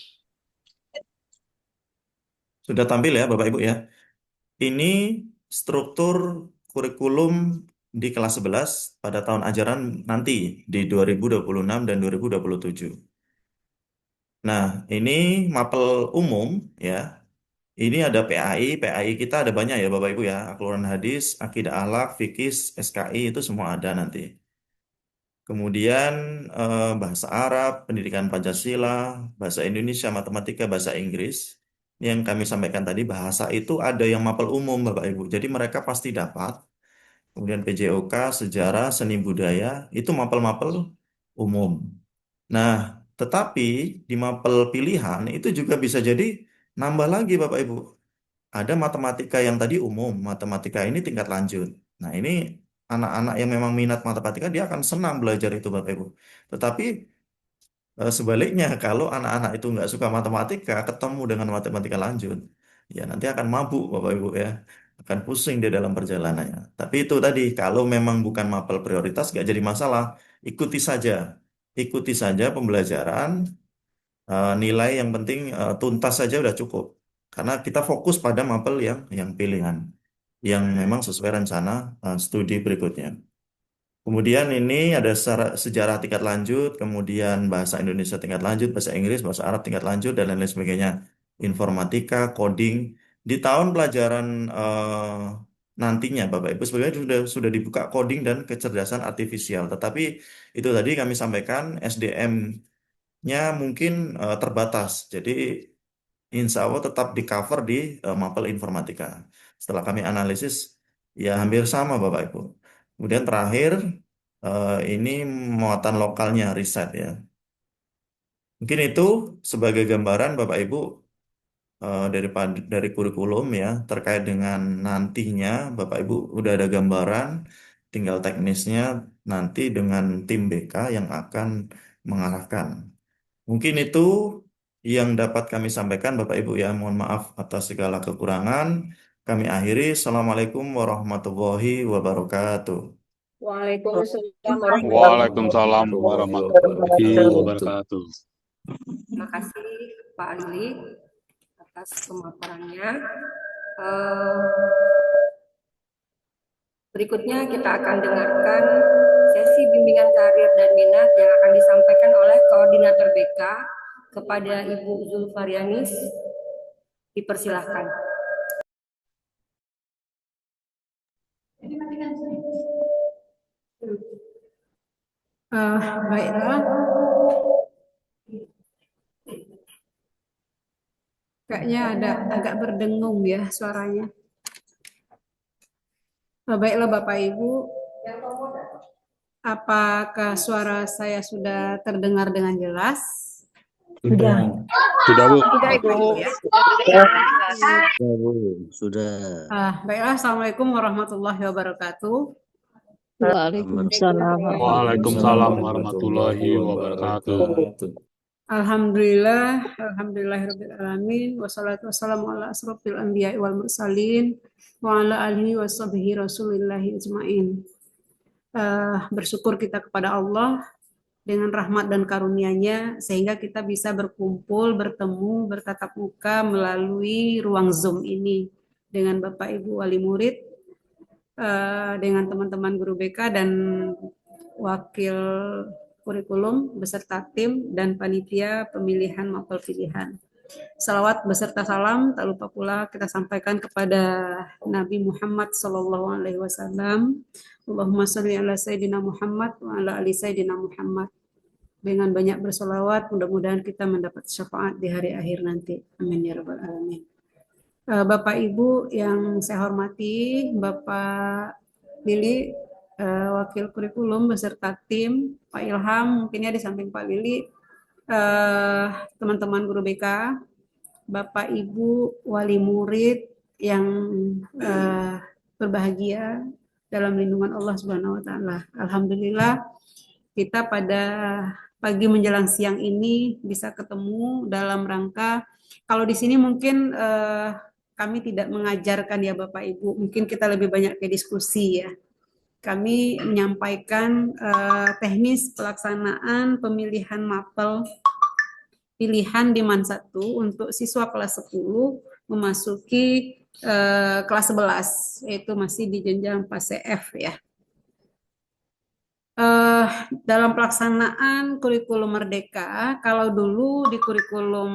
Sudah tampil ya Bapak Ibu ya. Ini struktur kurikulum di kelas 11 pada tahun ajaran nanti di 2026 dan 2027. Nah, ini mapel umum ya. Ini ada PAI, PAI kita ada banyak ya Bapak Ibu ya. Al-Quran Hadis, Akidah Akhlak, Fikih, SKI itu semua ada nanti. Kemudian bahasa Arab, pendidikan Pancasila, bahasa Indonesia, matematika, bahasa Inggris. Yang kami sampaikan tadi bahasa itu ada yang mapel umum Bapak Ibu. Jadi mereka pasti dapat. Kemudian PJOK, sejarah, seni budaya, itu mapel-mapel umum. Nah, tetapi di mapel pilihan itu juga bisa jadi nambah lagi Bapak Ibu. Ada matematika yang tadi umum, matematika ini tingkat lanjut. Nah, ini anak-anak yang memang minat matematika, dia akan senang belajar itu Bapak Ibu. Tetapi sebaliknya, kalau anak-anak itu nggak suka matematika, ketemu dengan matematika lanjut, ya nanti akan mabuk Bapak Ibu ya. Akan pusing di dalam perjalanannya. Tapi itu tadi, kalau memang bukan mapel prioritas, nggak jadi masalah. Ikuti saja. Ikuti saja pembelajaran, nilai yang penting tuntas saja udah cukup. Karena kita fokus pada mapel yang pilihan, yang memang sesuai rencana studi berikutnya. Kemudian ini ada sejarah tingkat lanjut, kemudian bahasa Indonesia tingkat lanjut, bahasa Inggris, bahasa Arab tingkat lanjut, dan lain-lain sebagainya. Informatika, coding. Di tahun pelajaran nantinya, Bapak Ibu, sebenarnya sudah dibuka coding dan kecerdasan artifisial. Tetapi itu tadi kami sampaikan SDM-nya mungkin terbatas. Jadi insya Allah tetap di cover di mapel informatika. Setelah kami analisis, ya hampir sama Bapak Ibu. Kemudian terakhir, ini muatan lokalnya riset ya. Mungkin itu sebagai gambaran Bapak Ibu dari kurikulum ya terkait dengan nantinya Bapak Ibu udah ada gambaran, tinggal teknisnya nanti dengan tim BK yang akan mengarahkan. Mungkin itu yang dapat kami sampaikan Bapak Ibu ya. Mohon maaf atas segala kekurangan. Kami akhiri. Assalamualaikum warahmatullahi wabarakatuh. Waalaikumsalam Waalaikumsalam warahmatullahi Wabarakatuh. wabarakatuh. Terima kasih Pak Lili atas pemaparannya. Berikutnya kita akan dengarkan sesi bimbingan karir dan minat yang akan disampaikan oleh Koordinator BK kepada Ibu Zulfarianis. Dipersilahkan. Baiklah. Kayaknya ada agak berdengung ya suaranya. Baiklah Bapak Ibu, apakah suara saya sudah terdengar dengan jelas? Sudah Bu. Sudah Ibu ya. Sudah. Baiklah, Assalamualaikum warahmatullahi wabarakatuh. Waalaikumsalam. Waalaikumsalam warahmatullahi wabarakatuh. Alhamdulillahirrabbilalamin. Wassalatu wassalamu ala asrofil anbiya wal mursalin wa ala alihi wa sahbihi rasulillahi ajma'in. Bersyukur kita kepada Allah dengan rahmat dan karunia-Nya sehingga kita bisa berkumpul, bertemu, bertatap muka melalui ruang Zoom ini dengan Bapak Ibu wali murid, dengan teman-teman guru BK dan wakil kurikulum beserta tim dan panitia pemilihan mapel pilihan. Salawat beserta salam tak lupa pula kita sampaikan kepada Nabi Muhammad SAW. Allahumma sholli ala Sayyidina Muhammad wa ala ali Sayyidina Muhammad. Dengan banyak bersolawat, mudah-mudahan kita mendapat syafaat di hari akhir nanti. Amin ya rabbal alamin. Bapak Ibu yang saya hormati, Bapak Lili, wakil kurikulum beserta tim, Pak Ilham, mungkinnya di samping Pak Lili, teman-teman guru BK, Bapak Ibu wali murid yang berbahagia dalam lindungan Allah Subhanahu wa taala. Alhamdulillah kita pada pagi menjelang siang ini bisa ketemu dalam rangka, kalau di sini mungkin kami tidak mengajarkan ya Bapak Ibu, mungkin kita lebih banyak ke diskusi ya. Kami menyampaikan teknis pelaksanaan pemilihan mapel pilihan di MAN 1 untuk siswa kelas 10 memasuki kelas 11, yaitu masih di jenjang fase F ya. Dalam pelaksanaan kurikulum Merdeka, kalau dulu di kurikulum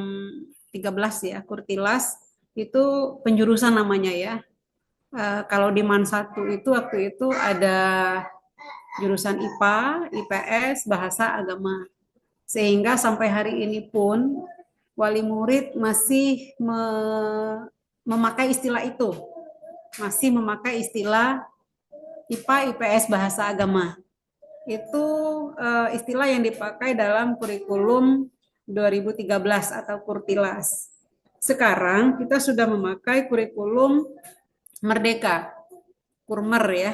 13 ya, Kurtilas, itu penjurusan namanya ya. Kalau di MAN 1 itu waktu itu ada jurusan IPA, IPS, Bahasa Agama. Sehingga sampai hari ini pun wali murid masih memakai istilah itu. Masih memakai istilah IPA, IPS, Bahasa Agama. Itu istilah yang dipakai dalam kurikulum 2013 atau Kurtilas. Sekarang kita sudah memakai kurikulum Merdeka, Kurmer ya.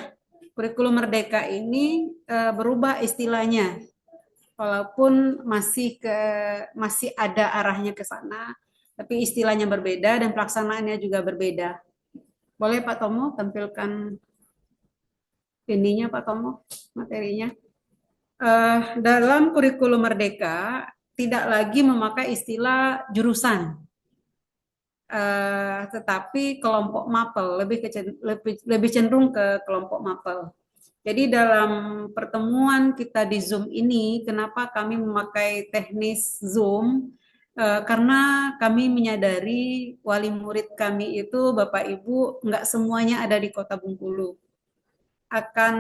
Kurikulum Merdeka ini berubah istilahnya, walaupun masih ada arahnya ke sana, tapi istilahnya berbeda dan pelaksanaannya juga berbeda. Boleh Pak Tomo tampilkan ininya Pak Tomo, materinya. Dalam kurikulum Merdeka tidak lagi memakai istilah jurusan, tetapi kelompok mapel, lebih cenderung ke kelompok mapel. Jadi dalam pertemuan kita di Zoom ini, kenapa kami memakai teknis Zoom? Karena kami menyadari wali murid kami itu Bapak Ibu nggak semuanya ada di Kota Bengkulu. Akan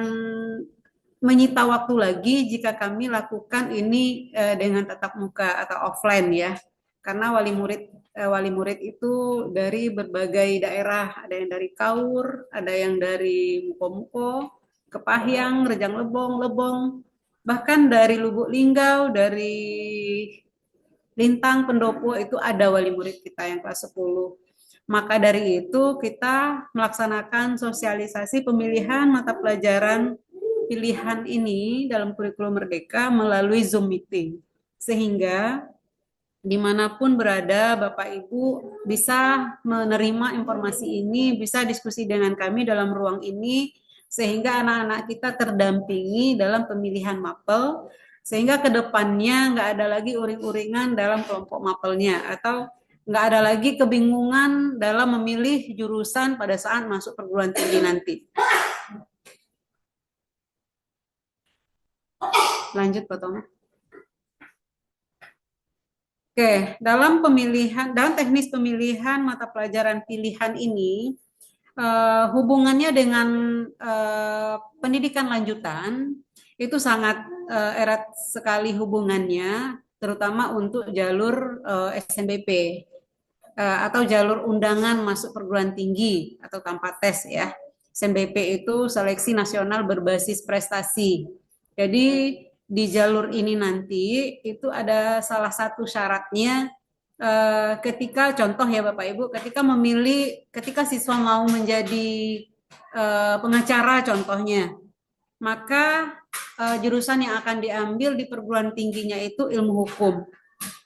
menyita waktu lagi jika kami lakukan ini dengan tatap muka atau offline ya. Karena wali murid itu dari berbagai daerah, ada yang dari Kaur, ada yang dari Muko-Muko, Kepahyang, Rejang Lebong, bahkan dari Lubuk Linggau, dari Lintang, Pendopo itu ada wali murid kita yang kelas 10. Maka dari itu kita melaksanakan sosialisasi pemilihan mata pelajaran pilihan ini dalam kurikulum Merdeka melalui Zoom meeting. Sehingga dimanapun berada Bapak Ibu bisa menerima informasi ini, bisa diskusi dengan kami dalam ruang ini, sehingga anak-anak kita terdampingi dalam pemilihan mapel, sehingga kedepannya nggak ada lagi uring-uringan dalam kelompok mapelnya, atau nggak ada lagi kebingungan dalam memilih jurusan pada saat masuk perguruan tinggi nanti. Lanjut Pak Tomo. Oke, dalam teknis pemilihan mata pelajaran pilihan ini, hubungannya dengan pendidikan lanjutan itu sangat erat sekali hubungannya, terutama untuk jalur SNBP atau jalur undangan masuk perguruan tinggi atau tanpa tes ya. SNBP itu seleksi nasional berbasis prestasi. Jadi di jalur ini nanti itu ada salah satu syaratnya, ketika contoh ya Bapak Ibu, ketika siswa mau menjadi pengacara contohnya, maka jurusan yang akan diambil di perguruan tingginya itu ilmu hukum.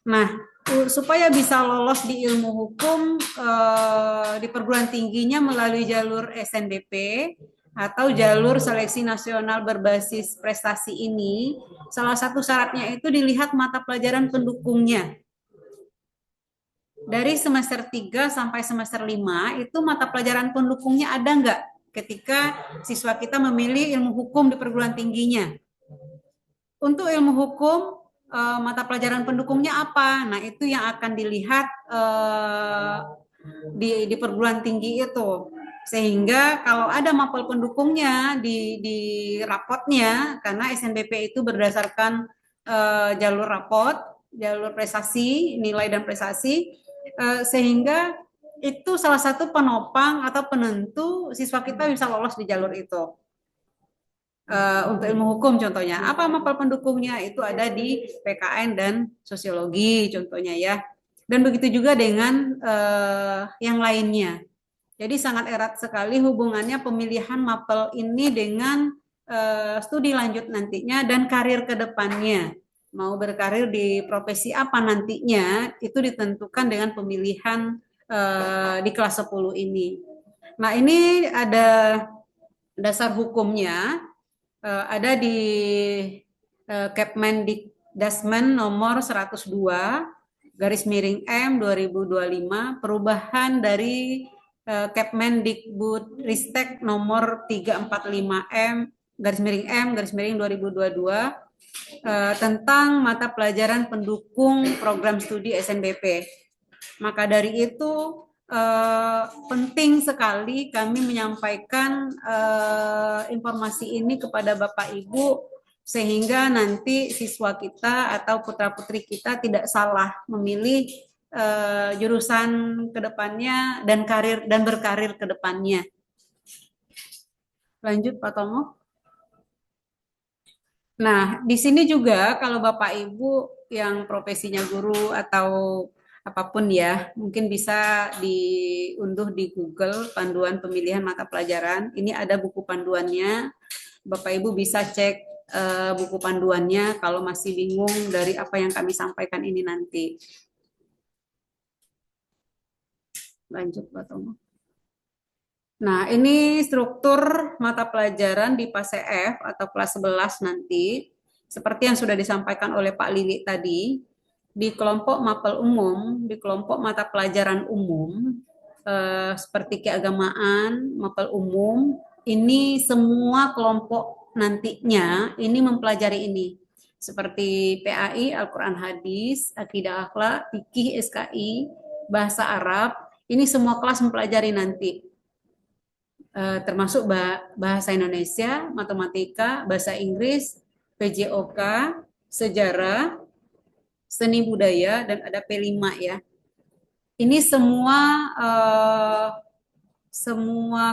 Nah, supaya bisa lolos di ilmu hukum di perguruan tingginya melalui jalur SNBP atau jalur seleksi nasional berbasis prestasi ini, salah satu syaratnya itu dilihat mata pelajaran pendukungnya. Dari semester 3 sampai semester 5 itu mata pelajaran pendukungnya ada nggak ketika siswa kita memilih ilmu hukum di perguruan tingginya. Untuk ilmu hukum, mata pelajaran pendukungnya apa? Nah, itu yang akan dilihat di perguruan tinggi itu. Sehingga kalau ada mapel pendukungnya di rapotnya, karena SNBP itu berdasarkan jalur rapot, jalur prestasi, nilai dan prestasi, sehingga itu salah satu penopang atau penentu siswa kita bisa lolos di jalur itu. untuk ilmu hukum contohnya. Apa mapel pendukungnya? Itu ada di PKN dan sosiologi contohnya ya. Dan begitu juga dengan yang lainnya. Jadi sangat erat sekali hubungannya pemilihan mapel ini dengan studi lanjut nantinya dan karir ke depannya. Mau berkarir di profesi apa nantinya itu ditentukan dengan pemilihan di kelas 10 ini. Nah, ini ada dasar hukumnya, ada di Kepmendikdasmen nomor 102 garis miring M 2025 perubahan dari Kepmendikbudristek nomor 345 garis miring 2022 tentang mata pelajaran pendukung program studi SNBP. Maka dari itu penting sekali kami menyampaikan informasi ini kepada Bapak Ibu sehingga nanti siswa kita atau putra-putri kita tidak salah memilih jurusan kedepannya dan berkarir ke depannya. Lanjut Pak Tomo. Nah, di sini juga kalau Bapak Ibu yang profesinya guru atau apapun ya, mungkin bisa diunduh di Google panduan pemilihan mata pelajaran. Ini ada buku panduannya. Bapak Ibu bisa cek buku panduannya kalau masih bingung dari apa yang kami sampaikan ini nanti. Lanjut Pak Tomo. Nah, ini struktur mata pelajaran di PASE F atau kelas 11 nanti. Seperti yang sudah disampaikan oleh Pak Lili tadi, di kelompok mapel umum, di kelompok mata pelajaran umum, seperti keagamaan, mapel umum, ini semua kelompok nantinya ini mempelajari ini. Seperti PAI, Al-Quran Hadis, Akidah Akhlak, Fikih, SKI, Bahasa Arab, ini semua kelas mempelajari nanti. Termasuk Bahasa Indonesia, Matematika, Bahasa Inggris, PJOK, Sejarah, Seni Budaya, dan ada P5 ya. Ini semua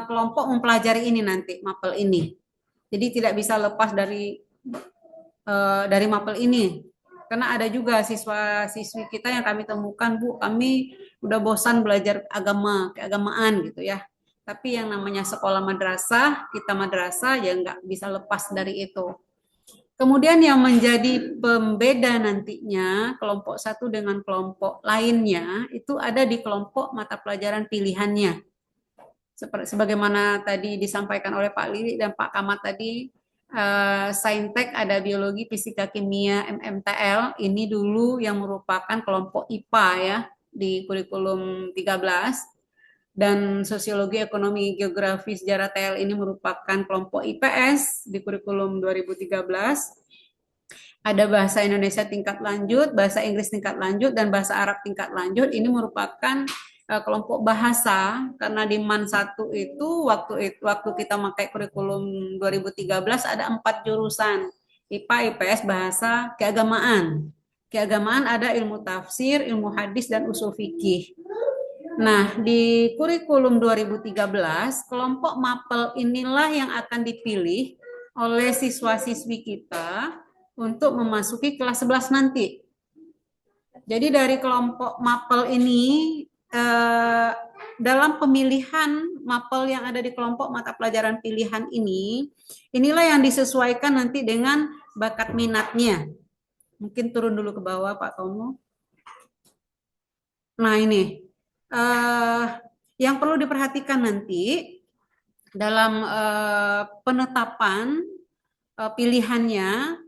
kelompok mempelajari ini nanti, mapel ini. Jadi tidak bisa lepas dari mapel ini. Karena ada juga siswa-siswi kita yang kami temukan, Bu, kami udah bosan belajar keagamaan gitu ya. Tapi yang namanya sekolah madrasah, kita madrasah ya nggak bisa lepas dari itu. Kemudian yang menjadi pembeda nantinya kelompok satu dengan kelompok lainnya itu ada di kelompok mata pelajaran pilihannya. Sebagaimana tadi disampaikan oleh Pak Lili dan Pak Kamat tadi, Saintek ada biologi, fisika, kimia, MMTL, ini dulu yang merupakan kelompok IPA ya di kurikulum 13, dan sosiologi, ekonomi, geografi, sejarah TL ini merupakan kelompok IPS di kurikulum 2013. Ada bahasa Indonesia tingkat lanjut, bahasa Inggris tingkat lanjut, dan bahasa Arab tingkat lanjut, ini merupakan kelompok bahasa, karena di MAN 1 itu waktu kita pakai kurikulum 2013 ada 4 jurusan, IPA, IPS, bahasa, keagamaan. Keagamaan ada ilmu tafsir, ilmu hadis, dan usul fikih. Nah, di kurikulum 2013, kelompok mapel inilah yang akan dipilih oleh siswa-siswi kita untuk memasuki kelas 11 nanti. Jadi dari kelompok mapel ini, dalam pemilihan mapel yang ada di kelompok mata pelajaran pilihan ini, inilah yang disesuaikan nanti dengan bakat minatnya. Mungkin turun dulu ke bawah, Pak Tomo. Nah, ini. Yang perlu diperhatikan nanti dalam penetapan pilihannya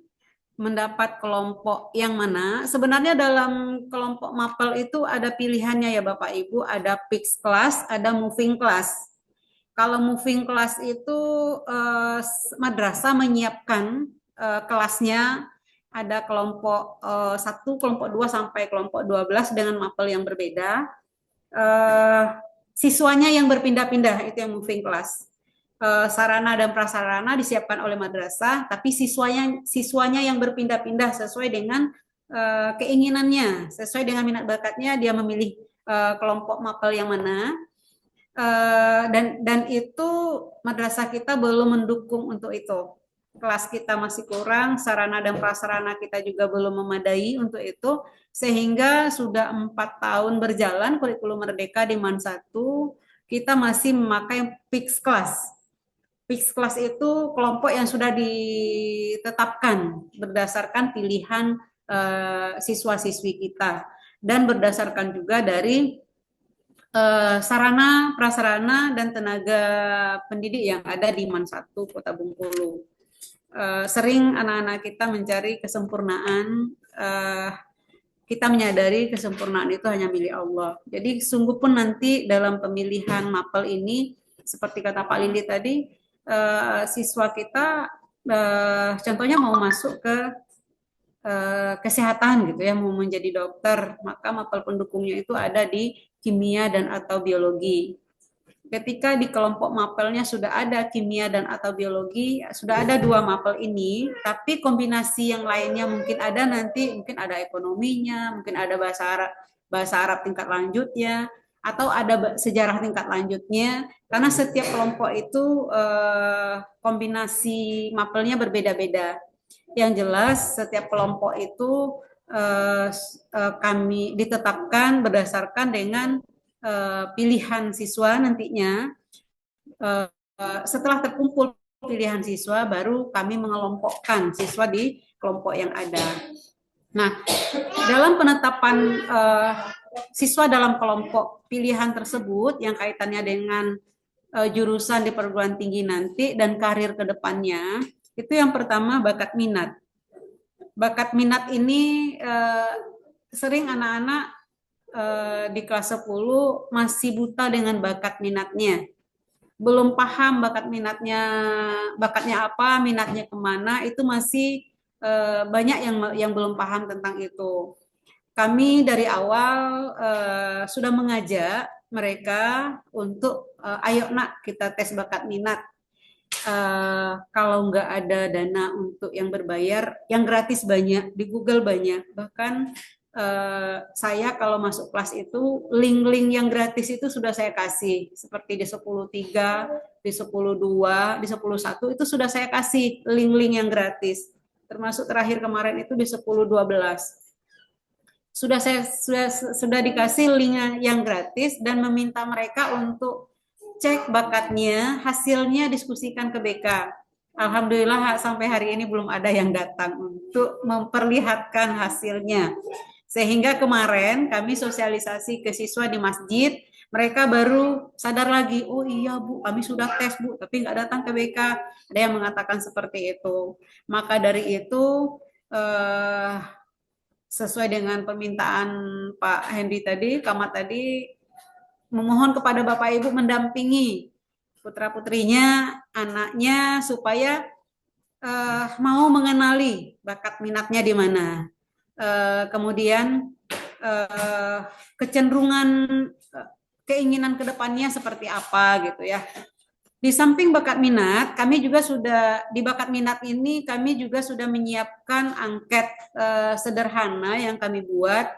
mendapat kelompok yang mana. Sebenarnya dalam kelompok mapel itu ada pilihannya ya Bapak Ibu, ada fixed class, ada moving class. Kalau moving class itu madrasah menyiapkan kelasnya, ada kelompok 1, kelompok 2 sampai kelompok 12 dengan mapel yang berbeda. Siswanya yang berpindah-pindah itu yang moving class. Sarana dan prasarana disiapkan oleh madrasah, tapi siswanya yang berpindah-pindah sesuai dengan keinginannya, sesuai dengan minat bakatnya, dia memilih kelompok mapel yang mana. Dan itu madrasah kita belum mendukung untuk itu. kelas kita masih kurang, sarana dan prasarana kita juga belum memadai untuk itu, sehingga sudah 4 tahun berjalan kurikulum Merdeka di MAN 1, kita masih memakai fixed class. Fixed class itu kelompok yang sudah ditetapkan berdasarkan pilihan siswa-siswi kita, dan berdasarkan juga dari sarana, prasarana, dan tenaga pendidik yang ada di MAN 1 Kota Bengkulu. Sering anak-anak kita mencari kesempurnaan, kita menyadari kesempurnaan itu hanya milik Allah. Jadi sungguh pun nanti dalam pemilihan mapel ini, seperti kata Pak Lili tadi, siswa kita contohnya mau masuk ke kesehatan gitu ya, mau menjadi dokter, maka mapel pendukungnya itu ada di kimia dan atau biologi. Ketika di kelompok mapelnya sudah ada kimia dan atau biologi, sudah ada 2 mapel ini, tapi kombinasi yang lainnya mungkin ada nanti, mungkin ada ekonominya, mungkin ada bahasa Arab tingkat lanjutnya, atau ada sejarah tingkat lanjutnya, karena setiap kelompok itu kombinasi mapelnya berbeda-beda. Yang jelas setiap kelompok itu kami ditetapkan berdasarkan dengan pilihan siswa nantinya. Setelah terkumpul pilihan siswa, baru kami mengelompokkan siswa di kelompok yang ada. Nah, dalam penetapan siswa dalam kelompok pilihan tersebut yang kaitannya dengan jurusan di perguruan tinggi nanti dan karir ke depannya, itu yang pertama bakat minat. Bakat minat ini sering anak-anak di kelas 10 masih buta dengan bakat minatnya. Belum paham bakatnya apa, minatnya kemana, itu masih banyak yang belum paham tentang itu. Kami dari awal sudah mengajak mereka untuk ayo nak kita tes bakat minat. Kalau nggak ada dana untuk yang berbayar, yang gratis banyak, di Google banyak. Bahkan saya kalau masuk kelas itu link-link yang gratis itu sudah saya kasih, seperti di 10.3, di 10.2, di 10.1 itu sudah saya kasih link-link yang gratis. Termasuk terakhir kemarin itu di 10.12. Sudah dikasih link yang gratis dan meminta mereka untuk cek bakatnya, hasilnya diskusikan ke BK. Alhamdulillah sampai hari ini belum ada yang datang untuk memperlihatkan hasilnya. Sehingga kemarin kami sosialisasi ke siswa di masjid, mereka baru sadar lagi, oh iya Bu, kami sudah tes Bu, tapi nggak datang ke BK. Ada yang mengatakan seperti itu. Maka dari itu, sesuai dengan permintaan Pak Hendy tadi, Kamat tadi, memohon kepada Bapak Ibu mendampingi putra-putrinya, anaknya, supaya mau mengenali bakat minatnya di mana. Kemudian kecenderungan keinginan kedepannya seperti apa gitu ya. Di samping bakat minat, kami juga sudah di bakat minat ini kami juga sudah menyiapkan angket sederhana yang kami buat,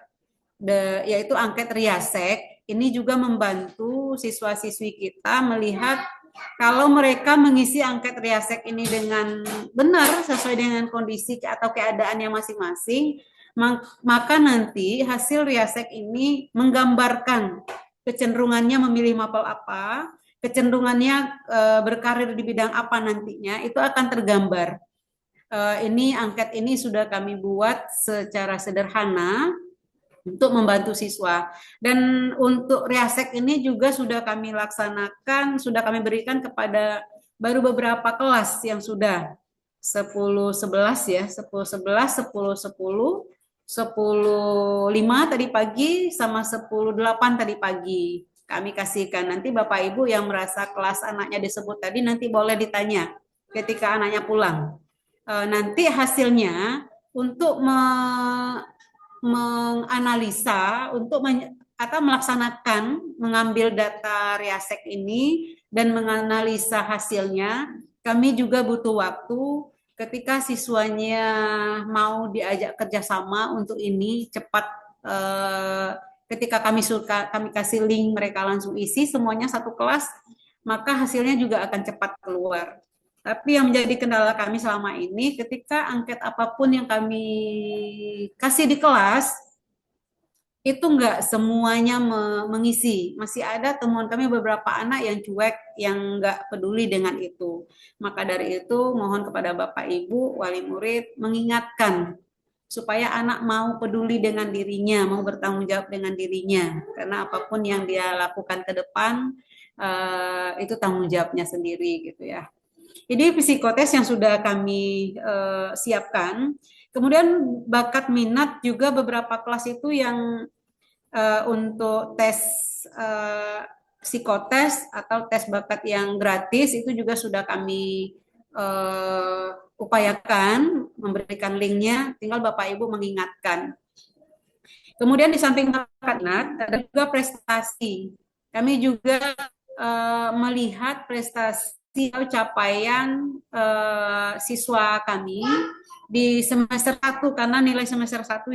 yaitu angket Riasek. Ini juga membantu siswa-siswi kita melihat kalau mereka mengisi angket Riasek ini dengan benar sesuai dengan kondisi atau keadaannya masing-masing, maka nanti hasil Riasek ini menggambarkan kecenderungannya memilih mapel apa, kecenderungannya berkarir di bidang apa nantinya, itu akan tergambar. Ini angket ini sudah kami buat secara sederhana untuk membantu siswa. Dan untuk Riasek ini juga sudah kami laksanakan, sudah kami berikan kepada baru beberapa kelas yang sudah 10-11 ya, 10-11, 10-10, 10-5 tadi pagi sama 10-8 tadi pagi. Kami kasihkan, nanti Bapak Ibu yang merasa kelas anaknya disebut tadi nanti boleh ditanya ketika anaknya pulang. Nanti hasilnya untuk menganalisa, untuk atau melaksanakan, mengambil data Riasek ini dan menganalisa hasilnya, kami juga butuh waktu. Ketika siswanya mau diajak kerjasama untuk ini cepat, ketika kami kasih link mereka langsung isi semuanya satu kelas, maka hasilnya juga akan cepat keluar. Tapi yang menjadi kendala kami selama ini ketika angket apapun yang kami kasih di kelas itu nggak semuanya mengisi. Masih ada temuan kami beberapa anak yang cuek, yang nggak peduli dengan itu. Maka dari itu mohon kepada Bapak Ibu, wali murid mengingatkan supaya anak mau peduli dengan dirinya, mau bertanggung jawab dengan dirinya. Karena apapun yang dia lakukan ke depan, itu tanggung jawabnya sendiri gitu ya. Ini psikotes yang sudah kami siapkan. Kemudian bakat minat juga beberapa kelas itu yang untuk tes psikotes atau tes bakat yang gratis itu juga sudah kami upayakan memberikan linknya, tinggal Bapak Ibu mengingatkan. Kemudian di samping bakat minat ada juga prestasi. Kami juga melihat prestasi atau capaian siswa kami di semester 1 karena nilai semester 1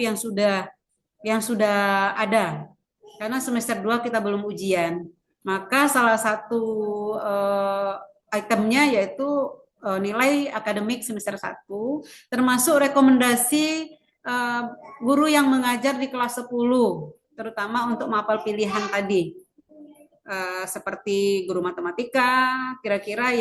yang sudah ada. Karena semester 2 kita belum ujian. Maka salah satu itemnya yaitu nilai akademik semester 1 termasuk rekomendasi guru yang mengajar di kelas 10 terutama untuk mapel pilihan tadi. Seperti guru matematika, kira-kira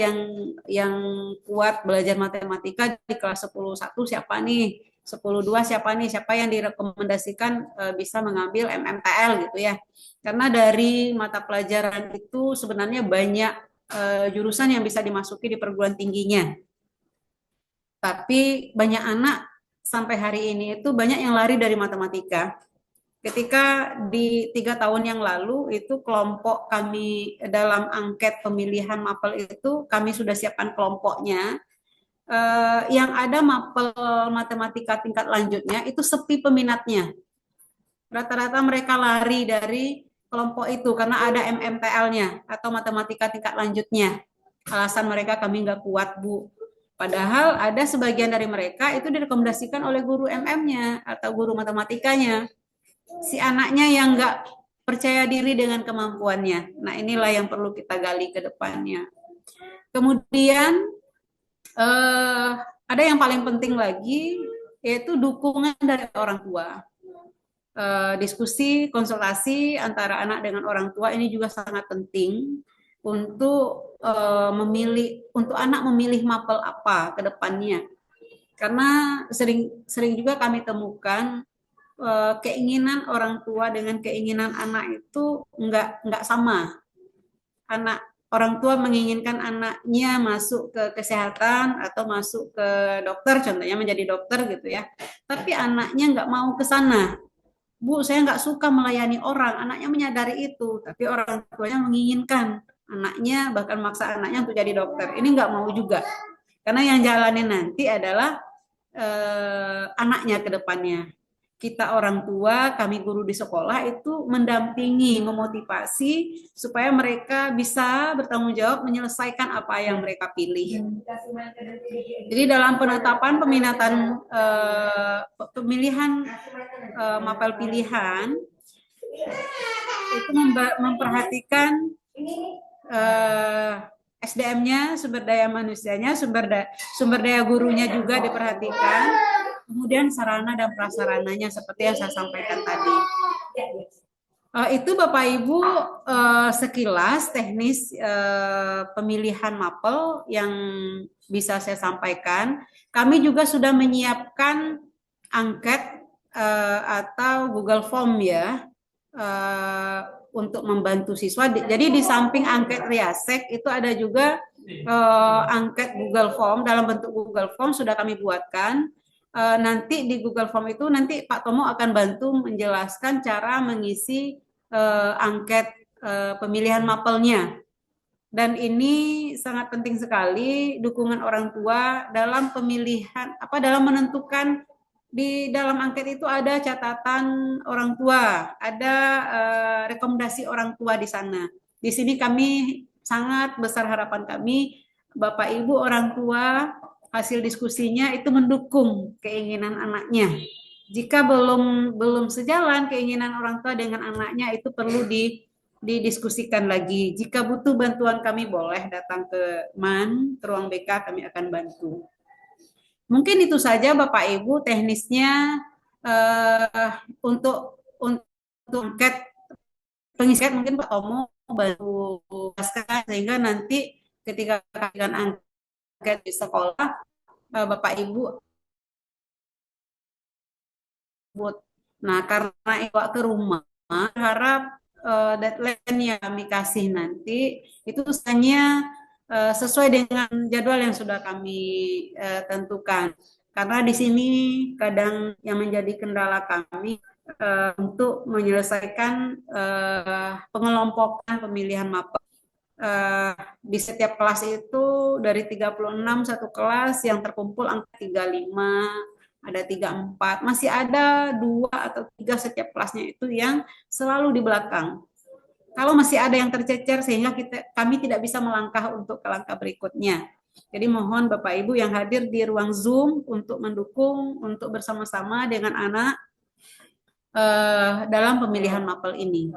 yang kuat belajar matematika di kelas 10.1 siapa nih? 10.2 siapa nih? Siapa yang direkomendasikan bisa mengambil MMTL gitu ya. Karena dari mata pelajaran itu sebenarnya banyak jurusan yang bisa dimasuki di perguruan tingginya. Tapi banyak anak sampai hari ini itu banyak yang lari dari matematika. Ketika di 3 tahun yang lalu itu kelompok kami dalam angket pemilihan mapel itu kami sudah siapkan kelompoknya. Yang ada mapel matematika tingkat lanjutnya itu sepi peminatnya. Rata-rata mereka lari dari kelompok itu karena ada MMTL-nya atau matematika tingkat lanjutnya. Alasan mereka kami nggak kuat, Bu. Padahal ada sebagian dari mereka itu direkomendasikan oleh guru MM-nya atau guru matematikanya. Si anaknya yang nggak percaya diri dengan kemampuannya. Nah, inilah yang perlu kita gali ke depannya. Kemudian ada yang paling penting lagi, yaitu dukungan dari orang tua. Diskusi, konsultasi antara anak dengan orang tua ini juga sangat penting untuk untuk anak memilih mapel apa ke depannya. Karena sering juga kami temukan keinginan orang tua dengan keinginan anak itu nggak sama. Orang tua menginginkan anaknya masuk ke kesehatan atau masuk ke dokter, contohnya menjadi dokter gitu ya. Tapi anaknya nggak mau ke sana. Bu, saya nggak suka melayani orang. Anaknya menyadari itu, tapi orang tuanya menginginkan anaknya, bahkan maksa anaknya untuk jadi dokter. Ini nggak mau juga. Karena yang jalanin nanti adalah anaknya ke depannya. Kita orang tua, kami guru di sekolah itu mendampingi, memotivasi supaya mereka bisa bertanggung jawab menyelesaikan apa yang mereka pilih. Jadi dalam penetapan peminatan pemilihan mapel pilihan itu memperhatikan SDM-nya, sumber daya manusianya, sumber daya gurunya juga diperhatikan. Kemudian sarana dan prasarananya seperti yang saya sampaikan tadi. Itu Bapak Ibu sekilas teknis pemilihan mapel yang bisa saya sampaikan. Kami juga sudah menyiapkan angket atau Google Form ya untuk membantu siswa. Jadi di samping angket Riasek itu ada juga angket Google Form dalam bentuk Google Form sudah kami buatkan. Nanti di Google Form itu nanti Pak Tomo akan bantu menjelaskan cara mengisi angket pemilihan mapelnya. Dan ini sangat penting sekali dukungan orang tua dalam pemilihan dalam menentukan di dalam angket itu ada catatan orang tua, ada rekomendasi orang tua di sana. Di sini kami sangat besar harapan kami Bapak Ibu orang tua hasil diskusinya itu mendukung keinginan anaknya. Jika belum sejalan keinginan orang tua dengan anaknya itu perlu didiskusikan lagi. Jika butuh bantuan kami boleh datang ke MAN, ke ruang BK, kami akan bantu. Mungkin itu saja Bapak Ibu teknisnya untuk angket pengisian, mungkin Pak Tomo bantu jelaskan sehingga nanti ketika kalian angket di sekolah Bapak Ibu. Nah, karena itu ke rumah, harap deadline yang kami kasih nanti itu hanya sesuai dengan jadwal yang sudah kami tentukan. Karena di sini kadang yang menjadi kendala kami untuk menyelesaikan pengelompokan pemilihan mapel. Di setiap kelas itu dari 36 satu kelas yang terkumpul angka 35, ada 34, masih ada 2 atau 3 setiap kelasnya itu yang selalu di belakang. Kalau masih ada yang tercecer sehingga kami tidak bisa melangkah untuk ke langkah berikutnya. Jadi mohon Bapak Ibu yang hadir di ruang Zoom untuk mendukung, untuk bersama-sama dengan anak dalam pemilihan mapel ini.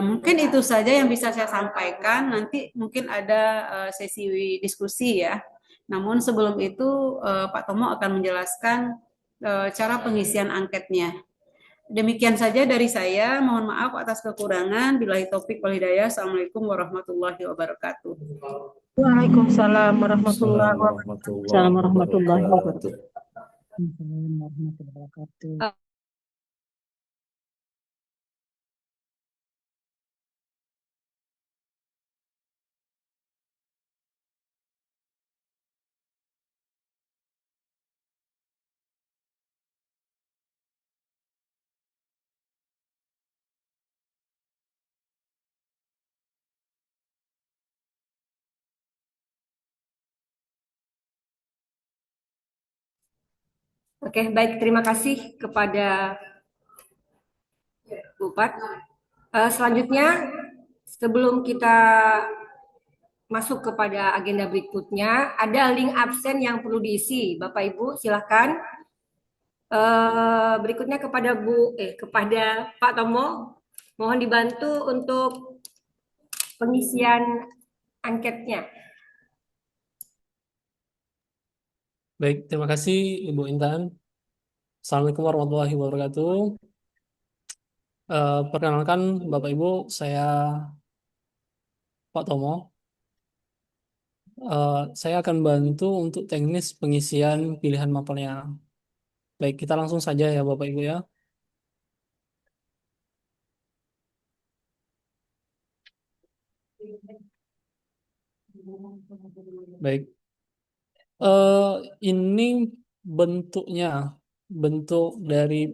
Mungkin itu saja yang bisa saya sampaikan. Nanti mungkin ada sesi diskusi ya. Namun sebelum itu Pak Tomo akan menjelaskan cara pengisian angketnya. Demikian saja dari saya. Mohon maaf atas kekurangan. Billahi taufik wal hidayah. Assalamualaikum warahmatullahi wabarakatuh. Waalaikumsalam warahmatullahi wabarakatuh. Assalamualaikum warahmatullahi wabarakatuh. Oke, baik. Terima kasih kepada Bupat. Selanjutnya, sebelum kita masuk kepada agenda berikutnya, ada link absen yang perlu diisi. Bapak Ibu, silakan. Berikutnya kepada Pak Tomo, mohon dibantu untuk pengisian angketnya. Baik, terima kasih Ibu Intan. Assalamualaikum warahmatullahi wabarakatuh. Perkenalkan Bapak Ibu, saya Pak Tomo. Saya akan bantu untuk teknis pengisian pilihan mapelnya. Baik, kita langsung saja ya Bapak Ibu ya. Baik, ini bentuknya, bentuk dari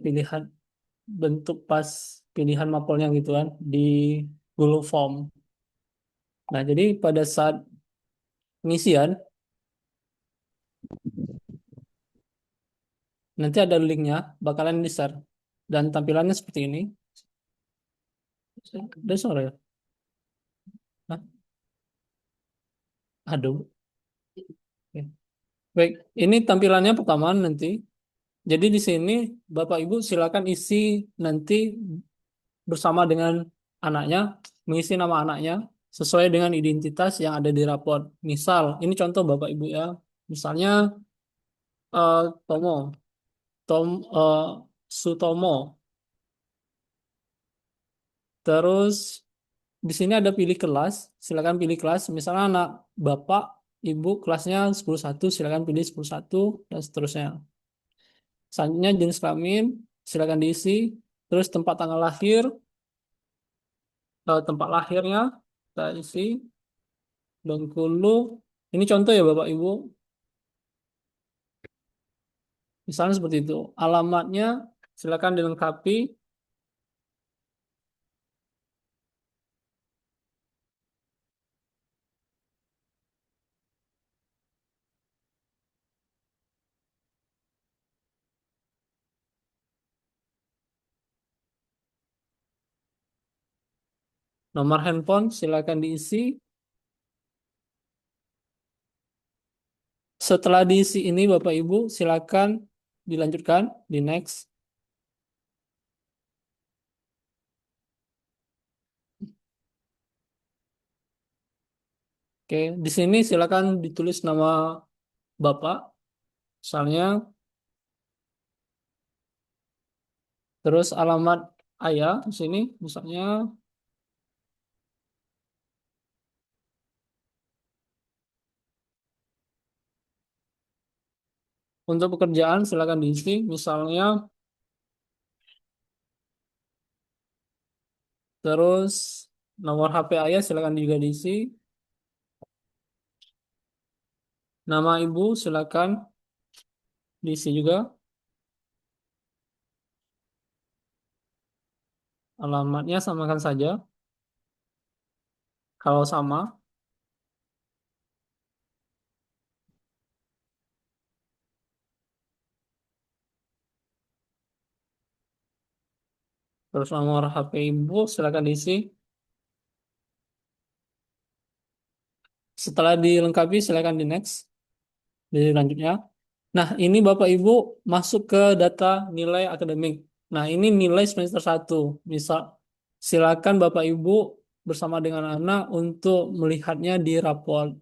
bentuk pas pilihan mapelnya gitu kan di Google Form. Nah, jadi pada saat pengisian nanti ada linknya, bakalan di-share dan tampilannya seperti ini. Ada suara ya? Hah? Aduh. Oke. Baik, ini tampilannya pertama nanti. Jadi di sini Bapak Ibu silakan isi nanti bersama dengan anaknya, mengisi nama anaknya sesuai dengan identitas yang ada di rapor. Misal, ini contoh Bapak Ibu ya. Misalnya Tomo, Sutomo. Terus di sini ada pilih kelas, silakan pilih kelas. Misalnya anak Bapak, Ibu kelasnya 101, silakan pilih 101 dan seterusnya. Selanjutnya jenis kelamin, silakan diisi. Terus tempat tanggal lahir, tempat lahirnya kita isi. Bengkulu, ini contoh ya Bapak Ibu. Misalnya seperti itu. Alamatnya silakan dilengkapi. Nomor handphone silakan diisi. Setelah diisi ini Bapak Ibu silakan dilanjutkan di next. Oke, di sini silakan ditulis nama Bapak, misalnya, terus alamat ayah di sini, misalnya. Untuk pekerjaan silakan diisi, misalnya, terus nomor HP ayah silakan juga diisi, nama ibu silakan diisi juga, alamatnya samakan saja, kalau sama. Terus nomor HP ibu silakan diisi. Setelah dilengkapi silakan di next, di selanjutnya. Nah, ini Bapak Ibu masuk ke data nilai akademik. Nah, ini nilai semester 1. Misal, silakan Bapak Ibu bersama dengan anak untuk melihatnya di rapor.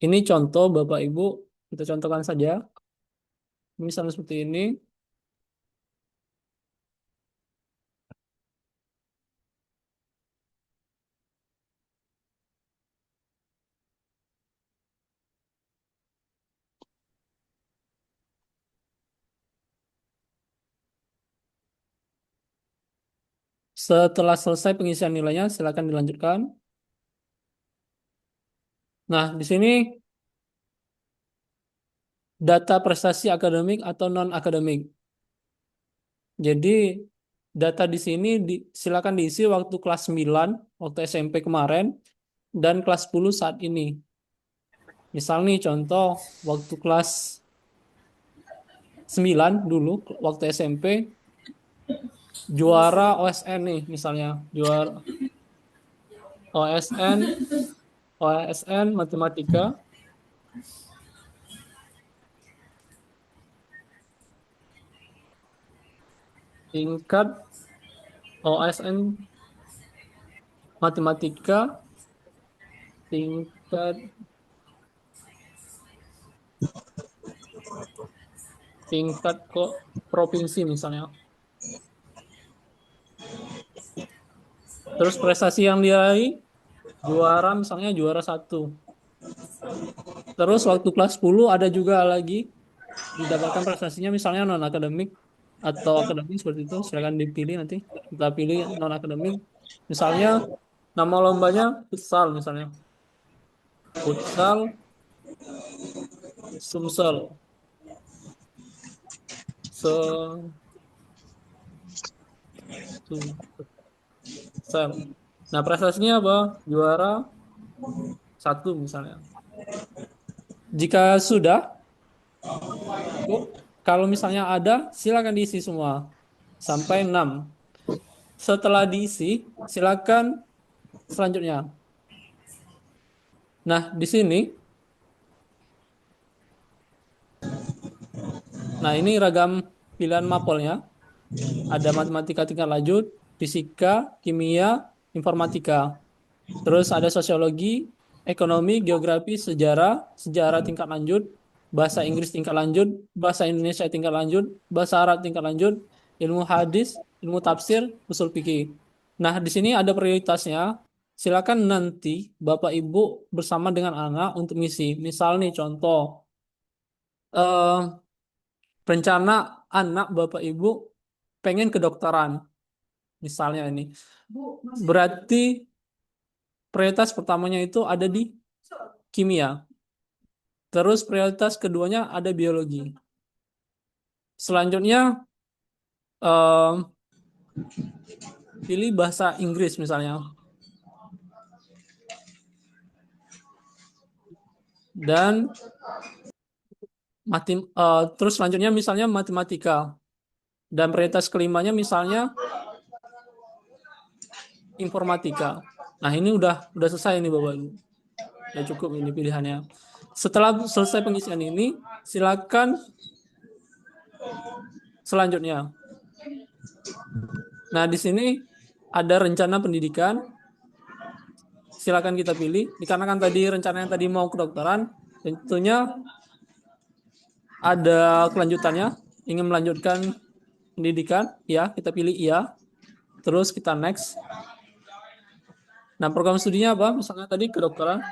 Ini contoh Bapak Ibu, kita contohkan saja. Misalnya seperti ini. Setelah selesai pengisian nilainya, silakan dilanjutkan. Nah, di sini data prestasi akademik atau non-akademik. Jadi data di sini silakan diisi waktu kelas 9, waktu SMP kemarin, dan kelas 10 saat ini. Misal nih contoh waktu kelas 9 dulu, waktu SMP, juara OSN nih misalnya. Juara OSN Matematika. Tingkat OSN Matematika tingkat kok provinsi misalnya. Terus prestasi yang diraih juara misalnya juara 1. Terus waktu kelas 10 ada juga lagi didapatkan prestasinya misalnya non akademik atau akademik seperti itu, silakan dipilih nanti. Kita pilih non akademik. Misalnya nama lombanya futsal misalnya. Futsal Sumsel. Sumsel. Nah, prestasinya apa? Juara 1 misalnya. Jika sudah, kalau misalnya ada, silakan diisi semua sampai 6. Setelah diisi, silakan selanjutnya. Nah, di sini, nah ini ragam pilihan mapelnya. Ada matematika tingkat lanjut, fisika, kimia, informatika. Terus ada sosiologi, ekonomi, geografi, sejarah, sejarah tingkat lanjut, bahasa Inggris tingkat lanjut, bahasa Indonesia tingkat lanjut, bahasa Arab tingkat lanjut, ilmu hadis, ilmu tafsir, usul fikih. Nah, di sini ada prioritasnya. Silakan nanti Bapak Ibu bersama dengan anak untuk misi. Misal nih contoh, eh, rencana anak Bapak Ibu pengen kedokteran. Misalnya ini. Berarti prioritas pertamanya itu ada di kimia. Terus prioritas keduanya ada biologi. Selanjutnya pilih bahasa Inggris misalnya. Dan terus selanjutnya misalnya matematika. Dan prioritas kelimanya misalnya informatika. Nah, ini udah selesai ini Bapak Ibu. Udah cukup ini pilihannya. Setelah selesai pengisian ini, silakan selanjutnya. Nah, di sini ada rencana pendidikan. silakan kita pilih. Dikarenakan tadi rencananya tadi mau kedokteran, tentunya ada kelanjutannya, ingin melanjutkan pendidikan, ya kita pilih iya. Terus kita next. Nah, program studinya apa? Misalnya tadi kedokteran,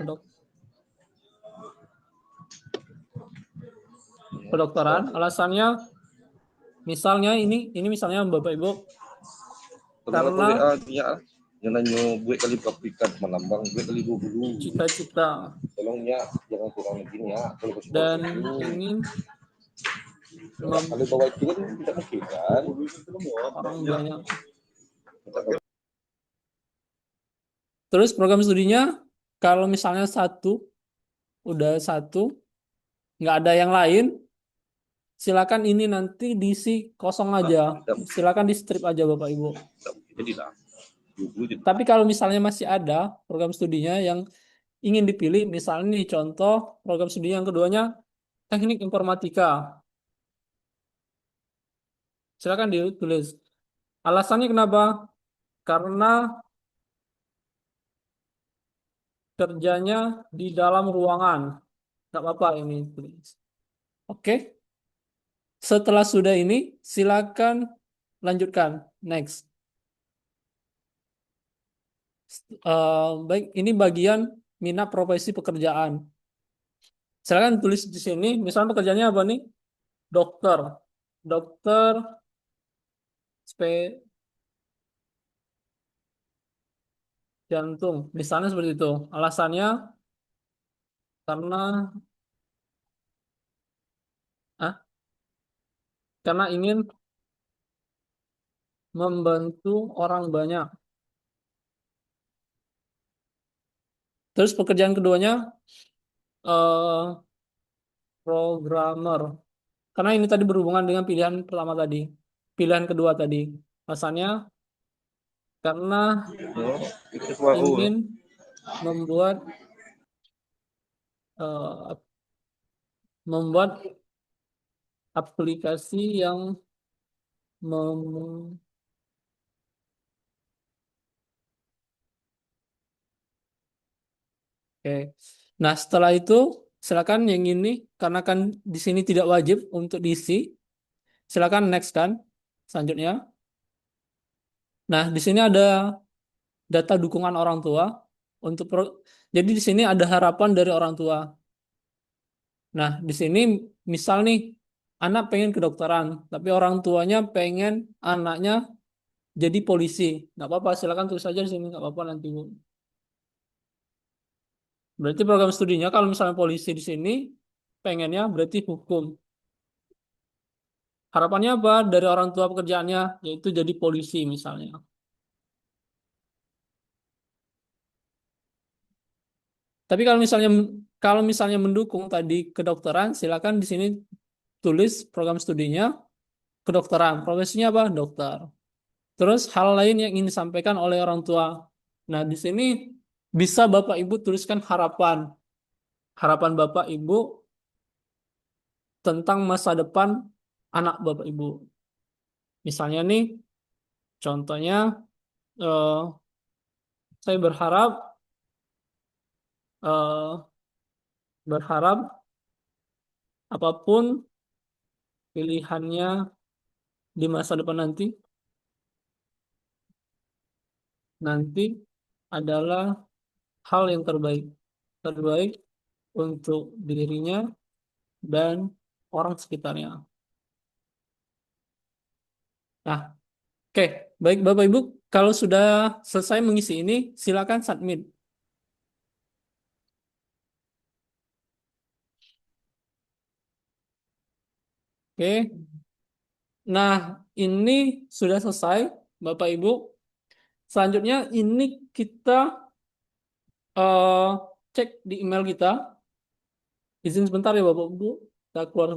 kedokteran. Alasannya, misalnya ini misalnya Bapak Ibu, karena yang nanya gue kali pabrikan menambang gue kali dulu cita-cita tolongnya jangan kurang begini ya kalau dan ingin kalau bawa itu kan tidak mungkin kan orang banyak. Terus program studinya kalau misalnya udah satu, nggak ada yang lain, silakan ini nanti diisi kosong aja, silakan di strip aja Bapak Ibu. jadilah Tapi kalau misalnya masih ada program studinya yang ingin dipilih, misalnya nih contoh program studi yang keduanya teknik informatika, silakan ditulis. Alasannya kenapa? Karena kerjanya di dalam ruangan, nggak apa-apa ini tulis. Oke. Setelah sudah ini, silakan lanjutkan. Next. Baik, ini bagian minat profesi pekerjaan. Silakan tulis di sini, misalnya pekerjaannya apa nih? Dokter. Dokter jantung. Misalnya seperti itu. Alasannya karena karena ingin membantu orang banyak. Terus pekerjaan keduanya programmer. Karena ini tadi berhubungan dengan pilihan pertama tadi. Pilihan kedua tadi. Alasannya karena ingin membuat aplikasi yang Oke. Nah, setelah itu silakan yang ini karena kan di sini tidak wajib untuk diisi. Silakan next kan. Selanjutnya. Nah, di sini ada data dukungan orang tua untuk jadi di sini ada harapan dari orang tua. Nah, di sini misal nih anak pengen kedokteran, tapi orang tuanya pengen anaknya jadi polisi. Nggak apa-apa, silakan tulis saja di sini, nggak apa-apa nanti Bu. Berarti program studinya kalau misalnya polisi di sini pengennya berarti hukum. Harapannya apa dari orang tua pekerjaannya? Yaitu jadi polisi misalnya. Tapi kalau misalnya mendukung tadi kedokteran, silakan di sini tulis program studinya kedokteran. Profesinya apa? Dokter. Terus hal lain yang ingin disampaikan oleh orang tua. Nah, di sini bisa Bapak Ibu tuliskan harapan. Harapan Bapak Ibu tentang masa depan anak Bapak Ibu. Misalnya nih, contohnya saya berharap apapun pilihannya di masa depan nanti adalah hal yang terbaik untuk dirinya dan orang sekitarnya. Nah, oke, baik Bapak Ibu, kalau sudah selesai mengisi ini, silakan submit. Oke. Nah, ini sudah selesai, Bapak Ibu. Selanjutnya ini kita cek di email kita. Izin sebentar ya Bapak Ibu. Kita keluar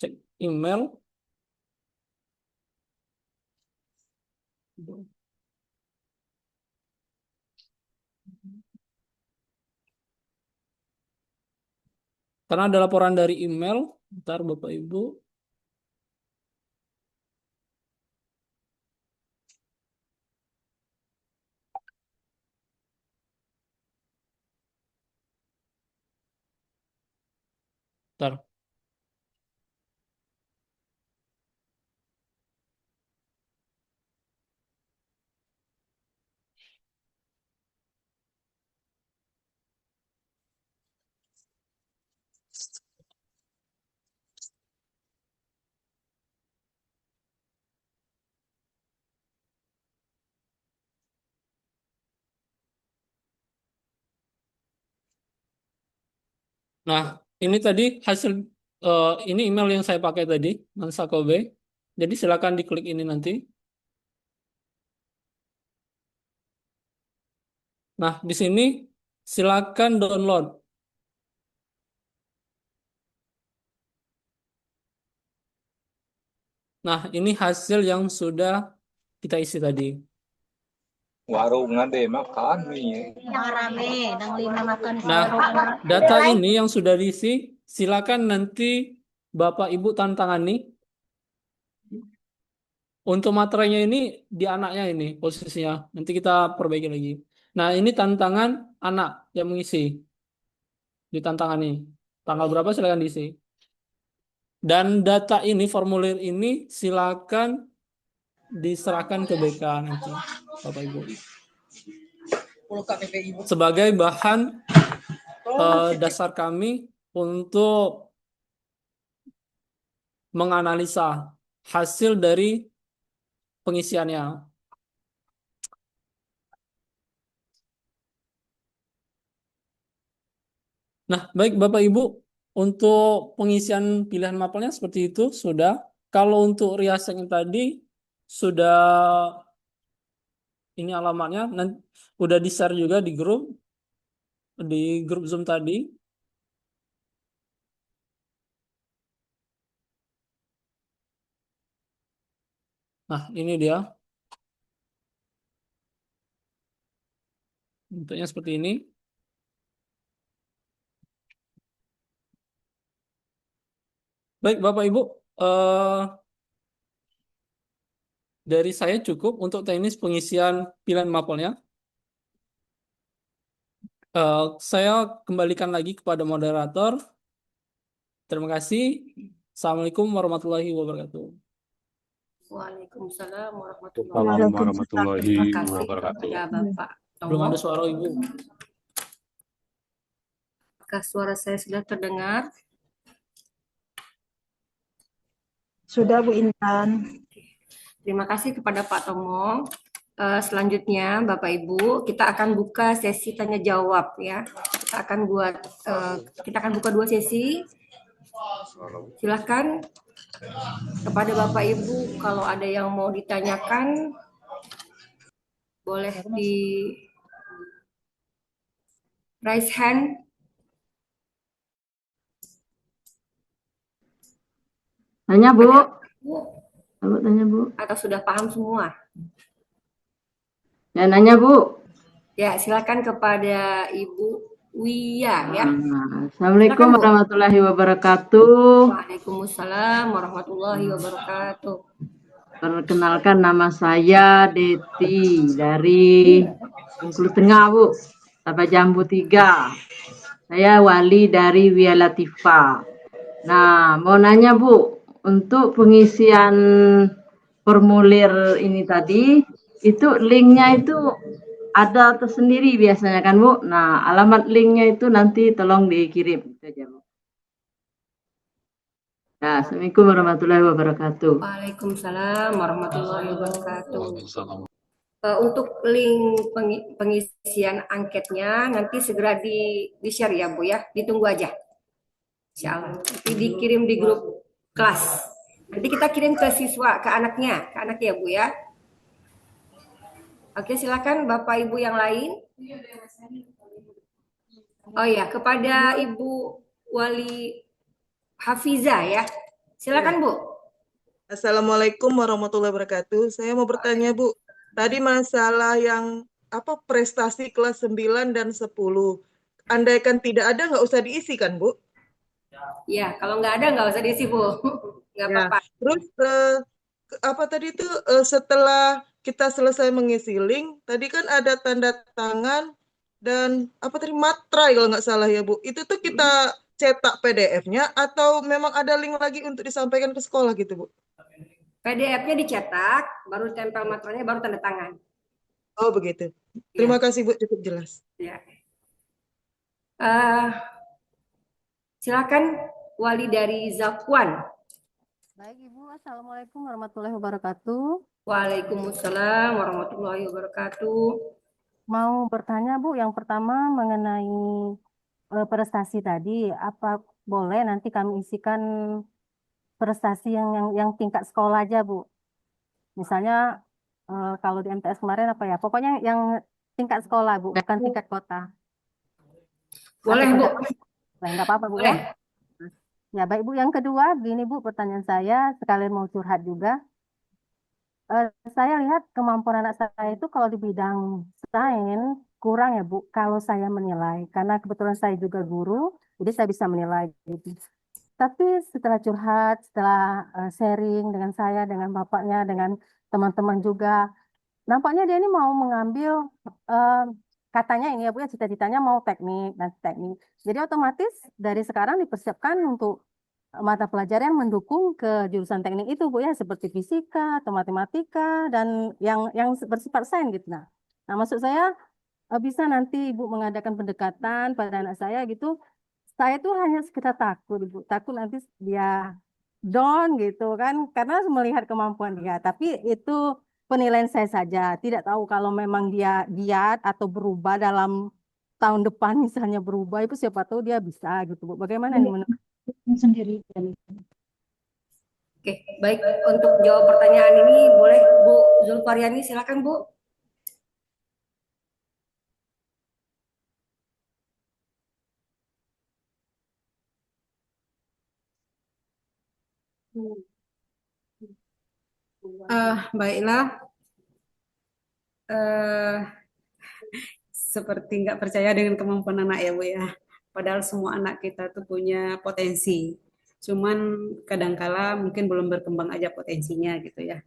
cek email. Karena ada laporan dari email. Bentar Bapak Ibu. Bentar. Nah, ini tadi hasil ini email yang saya pakai tadi, Mansakobe. Jadi silakan diklik ini nanti. Nah, di sini silakan download. Nah, ini hasil yang sudah kita isi tadi. Warungan deh makan nih. Yang rame, yang 5 makan Nah, sarung. data ini yang sudah diisi, silakan nanti Bapak Ibu tantangani. Untuk materainya ini di anaknya ini posisinya. Nanti kita perbaiki lagi. Nah, ini tantangan anak yang mengisi. Ditantangani. Tanggal berapa silakan diisi. Dan data ini, formulir ini silakan diserahkan ke BK nanti, Bapak Ibu. Sebagai bahan dasar kami untuk menganalisa hasil dari pengisiannya. Nah, baik Bapak Ibu, untuk pengisian pilihan mapelnya seperti itu sudah. Kalau untuk riasnya tadi sudah ini alamatnya, nanti udah di-share juga di grup Zoom tadi. Nah, ini dia. Bentuknya seperti ini. Baik, Bapak Ibu, dari saya cukup untuk teknis pengisian pilihan mapelnya. Saya kembalikan lagi kepada moderator. Terima kasih. Assalamualaikum warahmatullahi wabarakatuh. Waalaikumsalam Waalaikumsalam warahmatullahi Terima kasih wabarakatuh. kepada Bapak Belum ada Tomo. suara Ibu. Apakah suara saya sudah terdengar? Sudah Bu Intan. Terima kasih kepada Pak Tomo. Selanjutnya, Bapak Ibu, kita akan buka sesi tanya jawab ya. Kita akan buka 2 sesi. Silakan kepada Bapak Ibu kalau ada yang mau ditanyakan boleh di raise hand. Tanya Bu, Bu, Coba tanya Bu. atau sudah paham semua? Ya nanya Bu. Ya, silakan kepada Ibu Wia ya. Assalamualaikum Silakan, Bu. warahmatullahi wabarakatuh. Waalaikumsalam warahmatullahi wabarakatuh. Perkenalkan nama saya Deti dari Bengkulu Tengah Bu, Sabah Jambu 3. Saya wali dari Wia Latifah. Nah, mau nanya Bu, untuk pengisian formulir ini tadi, itu linknya itu ada tersendiri biasanya kan Bu? Nah, alamat linknya itu nanti tolong dikirim. Itu aja Bu. Nah, Assalamualaikum warahmatullahi wabarakatuh. Waalaikumsalam warahmatullahi wabarakatuh. Untuk link pengisian angketnya nanti segera di-share ya Bu ya, ditunggu aja. Insya Allah. Nanti dikirim di grup kelas. Nanti kita kirim ke siswa, ke anaknya Bu ya. Oke, silakan Bapak Ibu yang lain. Oh ya, kepada Ibu Wali Hafiza ya. Silakan Bu. Assalamualaikum warahmatullahi wabarakatuh. Saya mau bertanya Bu, tadi masalah yang prestasi kelas 9 dan 10. Andaikan tidak ada nggak usah diisi kan Bu? Ya, kalau nggak ada nggak usah diisi Bu. Nggak apa-apa. Terus tadi itu setelah kita selesai mengisi link, tadi kan ada tanda tangan dan materai kalau nggak salah ya Bu. Itu tuh kita cetak PDF-nya atau memang ada link lagi untuk disampaikan ke sekolah gitu, Bu? PDF-nya dicetak, baru tempel matranya, baru tanda tangan. Oh, begitu. Ya, Terima kasih, Bu, cukup jelas. ya. Silakan wali dari Zakwan. Baik Ibu, Assalamualaikum warahmatullahi wabarakatuh. Waalaikumsalam warahmatullahi wabarakatuh. Mau bertanya Bu, yang pertama mengenai prestasi tadi, apa boleh nanti kami isikan prestasi yang tingkat sekolah aja Bu? Misalnya kalau di MTS kemarin apa ya? Pokoknya yang tingkat sekolah Bu, bukan tingkat kota. Boleh, Bu. Enggak apa-apa Bu Boleh. ya. Ya baik Bu, yang kedua gini Bu, pertanyaan saya sekalian mau curhat juga. Saya lihat kemampuan anak saya itu kalau di bidang sains kurang ya Bu, kalau saya menilai. Karena kebetulan saya juga guru, jadi saya bisa menilai gitu. Tapi setelah curhat, setelah sharing dengan saya, dengan bapaknya, dengan teman-teman juga, nampaknya dia ini mau mengambil, katanya ini ya Bu ya, cita-citanya mau teknik dan teknik. Jadi otomatis dari sekarang dipersiapkan untuk mata pelajaran yang mendukung ke jurusan teknik itu Bu ya, seperti fisika atau matematika dan yang bersifat sains gitu. Nah, maksud saya bisa nanti Ibu mengadakan pendekatan pada anak saya gitu. Saya tuh hanya sekedar takut Ibu, takut nanti dia down gitu kan karena melihat kemampuan dia. Tapi itu penilaian saya saja. Tidak tahu kalau memang dia giat atau berubah dalam tahun depan misalnya berubah itu siapa tahu dia bisa gitu Bu. Bagaimana nih menurut Sendiri. Oke, baik. Untuk jawab pertanyaan ini, boleh Bu Zulfaryani, silakan Bu. Baiklah, seperti nggak percaya dengan kemampuan anak ya Bu ya. Padahal semua anak kita tuh punya potensi. Cuman kadangkala mungkin belum berkembang aja potensinya gitu ya.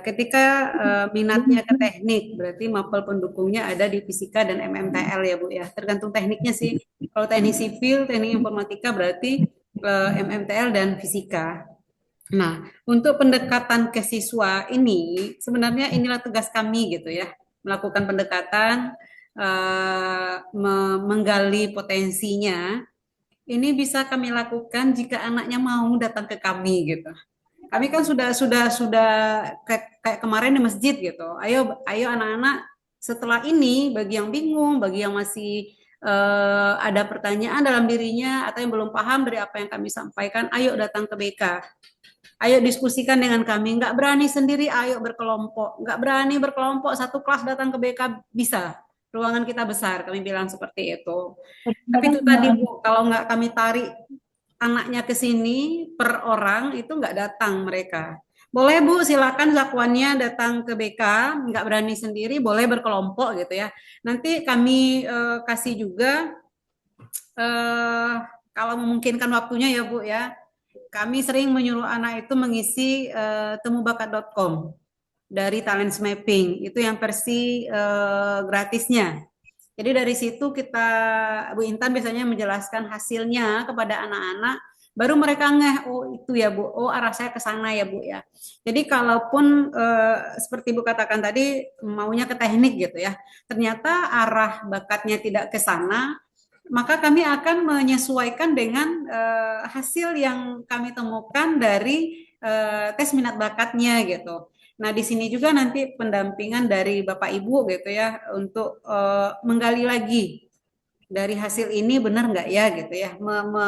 Ketika minatnya ke teknik, berarti mapel pendukungnya ada di fisika dan MMTL ya Bu ya. Tergantung tekniknya sih. Kalau teknik sipil, teknik informatika berarti MMTL dan fisika. Nah, untuk pendekatan ke siswa ini sebenarnya inilah tugas kami gitu ya, melakukan pendekatan, menggali potensinya. Ini bisa kami lakukan jika anaknya mau datang ke kami gitu. Kami kan sudah kayak kemarin di masjid gitu. Ayo anak-anak, setelah ini bagi yang bingung, bagi yang masih ada pertanyaan dalam dirinya atau yang belum paham dari apa yang kami sampaikan, ayo datang ke BK. Ayo diskusikan dengan kami. Nggak berani sendiri, ayo berkelompok. Nggak berani berkelompok, satu kelas datang ke BK bisa. Ruangan kita besar, kami bilang seperti itu. Tapi itu tadi Bu, kalau nggak kami tarik anaknya ke sini per orang, itu nggak datang mereka. Boleh Bu, silakan zakwannya datang ke BK, nggak berani sendiri, boleh berkelompok gitu ya. Nanti kami kasih juga, kalau memungkinkan waktunya ya Bu ya, kami sering menyuruh anak itu mengisi temubakat.com dari Talents Mapping, itu yang versi gratisnya. Jadi dari situ kita, Bu Intan biasanya menjelaskan hasilnya kepada anak-anak, baru mereka ngeh, oh itu ya Bu, oh arah saya ke sana ya Bu ya. Jadi kalaupun seperti Bu katakan tadi, maunya ke teknik gitu ya, ternyata arah bakatnya tidak ke sana, maka kami akan menyesuaikan dengan hasil yang kami temukan dari tes minat bakatnya gitu. Nah, di sini juga nanti pendampingan dari Bapak Ibu gitu ya untuk menggali lagi dari hasil ini benar nggak ya gitu ya.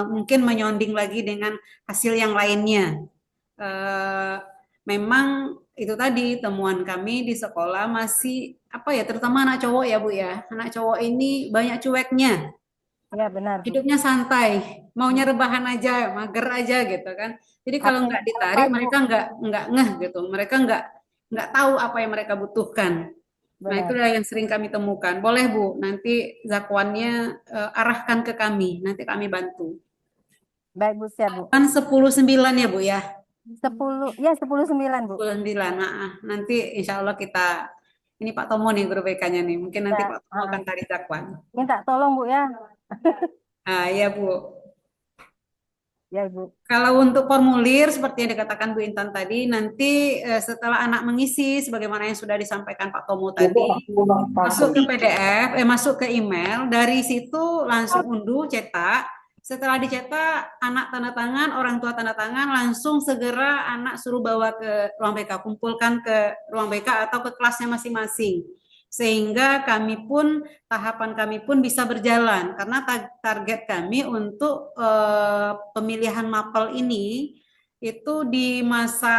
Mungkin menyonding lagi dengan hasil yang lainnya. Memang itu tadi temuan kami di sekolah masih apa ya, terutama anak cowok ya Bu ya. Anak cowok ini banyak cueknya. Ya benar Bu. Hidupnya santai, maunya rebahan aja, mager aja gitu kan. Jadi kalau nggak ditarik, mereka nggak ngeh gitu, mereka nggak tahu apa yang mereka butuhkan. Nah itulah yang sering kami temukan. Boleh Bu, nanti zakwannya arahkan ke kami, nanti kami bantu. Baik Bu, siap Bu. Kan 10-9 ya Bu ya? 10, ya 10-9 Bu. 10-9, nah, nanti insya Allah kita, ini Pak Tomo nih guru BK-nya nih, mungkin nanti Pak Tomo akan tarik zakwan. Minta tolong Bu ya. Ah iya Bu. Ya, Ibu. Kalau untuk formulir seperti yang dikatakan Bu Intan tadi, nanti setelah anak mengisi sebagaimana yang sudah disampaikan Pak Tomo tadi, masuk ke PDF, masuk ke email, dari situ langsung unduh, cetak. Setelah dicetak, anak tanda tangan, orang tua tanda tangan, langsung segera anak suruh bawa ke ruang BK, kumpulkan ke ruang BK atau ke kelasnya masing-masing. Sehingga tahapan kami pun bisa berjalan karena target kami untuk pemilihan mapel ini itu di masa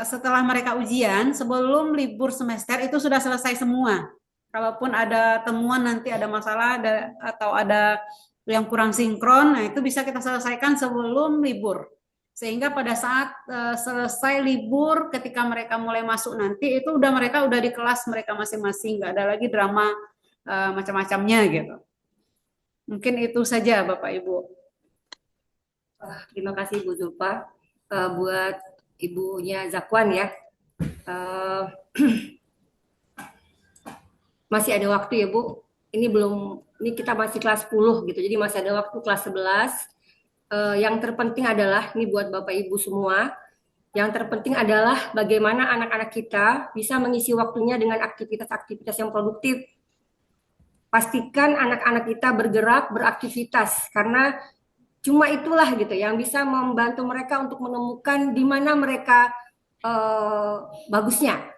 setelah mereka ujian sebelum libur semester itu sudah selesai semua. Kalaupun ada temuan nanti ada masalah atau ada yang kurang sinkron, nah itu bisa kita selesaikan sebelum libur. Sehingga pada saat selesai libur ketika mereka mulai masuk nanti itu mereka udah di kelas mereka masing-masing, nggak ada lagi drama macam-macamnya gitu. Mungkin itu saja Bapak Ibu. Terima kasih Bu Zulfa. Buat ibunya Zakwan ya. Masih ada waktu ya Bu. Ini kita masih kelas 10 gitu. Jadi masih ada waktu kelas 11. Yang terpenting adalah, ini buat Bapak Ibu semua, yang terpenting adalah bagaimana anak-anak kita bisa mengisi waktunya dengan aktivitas-aktivitas yang produktif. Pastikan anak-anak kita bergerak, beraktivitas, karena cuma itulah gitu yang bisa membantu mereka untuk menemukan di mana mereka bagusnya.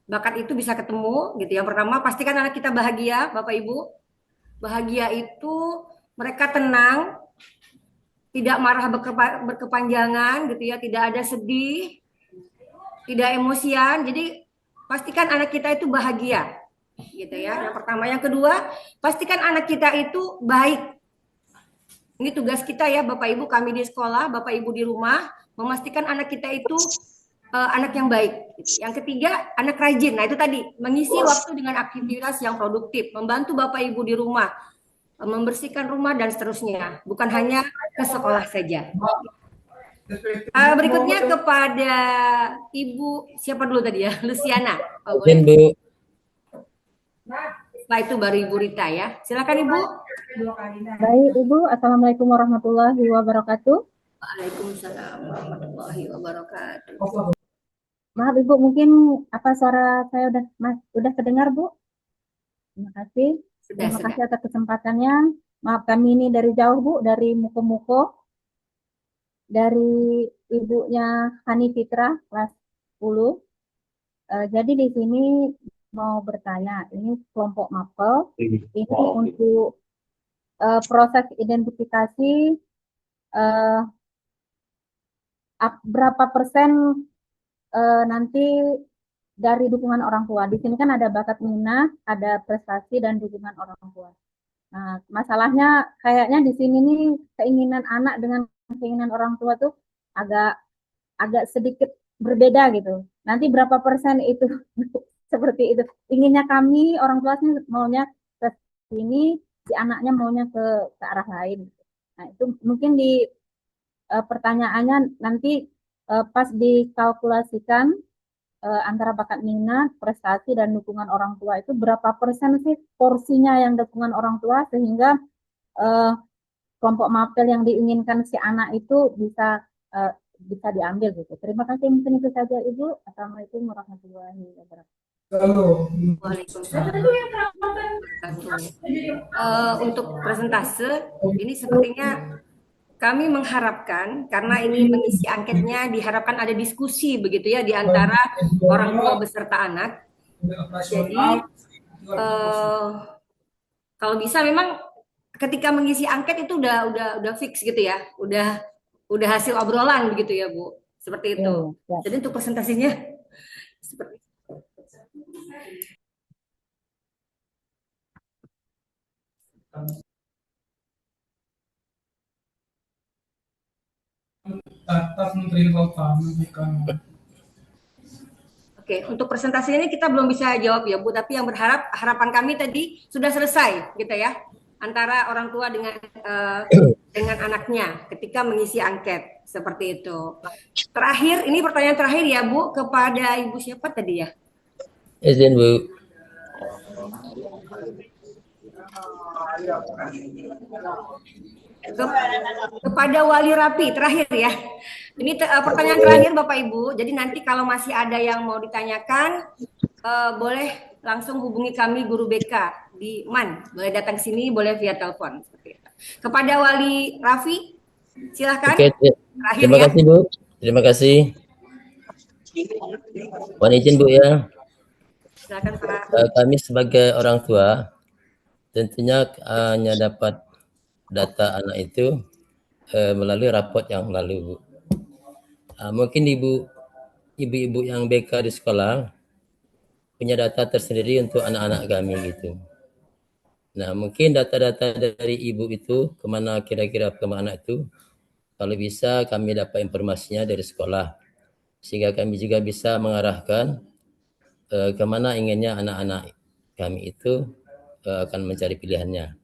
Bakat itu bisa ketemu gitu. Yang pertama, pastikan anak kita bahagia, Bapak Ibu. Bahagia itu mereka tenang, tidak marah berkepanjangan gitu ya, tidak ada sedih, tidak emosian. Jadi pastikan anak kita itu bahagia gitu ya. Yang pertama, yang kedua, pastikan anak kita itu baik. Ini tugas kita ya Bapak Ibu, kami di sekolah, Bapak Ibu di rumah, memastikan anak kita itu anak yang baik. Yang ketiga, anak rajin. Nah itu tadi, mengisi waktu dengan aktivitas yang produktif, membantu Bapak Ibu di rumah, membersihkan rumah dan seterusnya, bukan hanya ke sekolah saja. Berikutnya kepada Ibu siapa dulu tadi ya, Luciana. Oh, boleh. Bu. Setelah itu baru Ibu Rita ya. Silakan Ibu. Baik Ibu, Assalamualaikum warahmatullahi wabarakatuh. Waalaikumsalam warahmatullahi wabarakatuh. Maaf Ibu, mungkin suara saya udah kedengar Bu? Terima kasih. Terima kasih atas kesempatannya. Maaf kami ini dari jauh Bu, dari Muko-Muko, dari ibunya Hani Fitra kelas 10. Jadi di sini mau bertanya, ini kelompok mapel, ini untuk proses identifikasi berapa persen nanti dari dukungan orang tua. Di sini kan ada bakat minat, ada prestasi dan dukungan orang tua. Nah, masalahnya kayaknya di sini nih keinginan anak dengan keinginan orang tua tuh agak sedikit berbeda gitu. Nanti berapa persen itu seperti itu. Inginnya kami orang tua sih maunya ke sini, si anaknya maunya ke arah lain. Nah, itu mungkin di pertanyaannya nanti pas dikalkulasikan antara bakat minat, prestasi, dan dukungan orang tua itu berapa persen sih porsinya yang dukungan orang tua sehingga kelompok mapel yang diinginkan si anak itu bisa diambil gitu. Terima kasih, mungkin itu saja Ibu. Assalamualaikum warahmatullahi wabarakatuh. Waalaikumsalam. Untuk persentase ini sepertinya kami mengharapkan, karena ini mengisi angketnya diharapkan ada diskusi begitu ya di antara orang tua beserta anak. Jadi kalau bisa memang ketika mengisi angket itu udah fix gitu ya, udah hasil obrolan begitu ya Bu, seperti itu. Jadi untuk presentasinya seperti atas Menteri Kelautan bukan. Oke, untuk presentasi ini kita belum bisa jawab ya Bu, tapi yang harapan kami tadi sudah selesai gitu ya, antara orang tua dengan anaknya ketika mengisi angket seperti itu. Terakhir, ini pertanyaan terakhir ya Bu, kepada Ibu siapa tadi ya? Izin Bu. Kepada Wali Rapi terakhir ya. Ini pertanyaan terakhir Bapak Ibu. Jadi nanti kalau masih ada yang mau ditanyakan, boleh langsung hubungi kami guru BK di MAN. Boleh datang ke sini, boleh via telepon. Kepada Wali Rafi, silahkan. Oke, Terakhir terima ya. kasih Bu. Terima kasih. Mohon izin Bu ya. Silakan Pak. Kami sebagai orang tua tentunya hanya dapat data anak itu melalui raport yang lalu Bu. Mungkin ibu-ibu yang BK di sekolah punya data tersendiri untuk anak-anak kami gitu. Nah, mungkin data-data dari ibu itu kemana kira-kira kemana itu, kalau bisa kami dapat informasinya dari sekolah, sehingga kami juga bisa mengarahkan kemana inginnya anak-anak kami itu akan mencari pilihannya.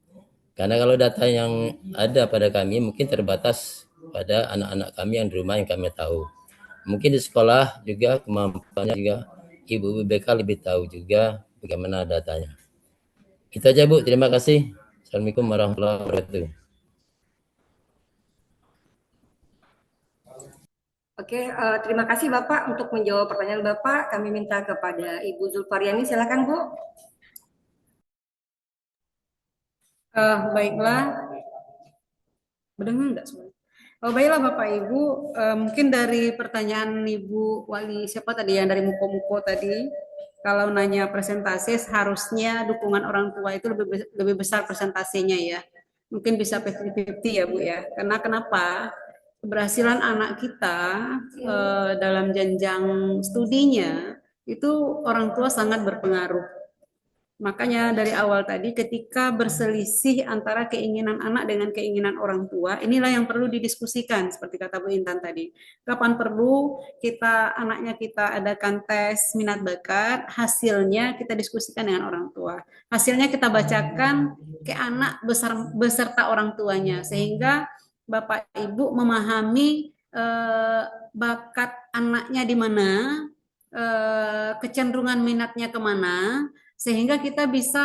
Karena kalau data yang ada pada kami mungkin terbatas pada anak-anak kami yang di rumah yang kami tahu. Mungkin di sekolah juga kemampuannya juga ibu BK lebih tahu juga bagaimana datanya. Itu aja Bu, terima kasih. Assalamualaikum warahmatullahi wabarakatuh. Oke, terima kasih Bapak untuk menjawab pertanyaan Bapak. Kami minta kepada Ibu Zulfariani, silakan Bu. Baiklah, mendengar enggak semua? Baiklah Bapak Ibu, mungkin dari pertanyaan Ibu Wali siapa tadi yang dari Muko-Muko tadi, kalau nanya presentasi harusnya dukungan orang tua itu lebih besar persentasenya ya. Mungkin bisa 50-50 ya Bu ya. Karena kenapa? Keberhasilan anak kita dalam jenjang studinya itu orang tua sangat berpengaruh. Makanya dari awal tadi ketika berselisih antara keinginan anak dengan keinginan orang tua, inilah yang perlu didiskusikan seperti kata Bu Intan tadi. Kapan perlu anaknya kita adakan tes minat bakat, hasilnya kita diskusikan dengan orang tua. Hasilnya kita bacakan ke anak beserta orang tuanya sehingga Bapak Ibu memahami bakat anaknya di mana, kecenderungan minatnya kemana, sehingga kita bisa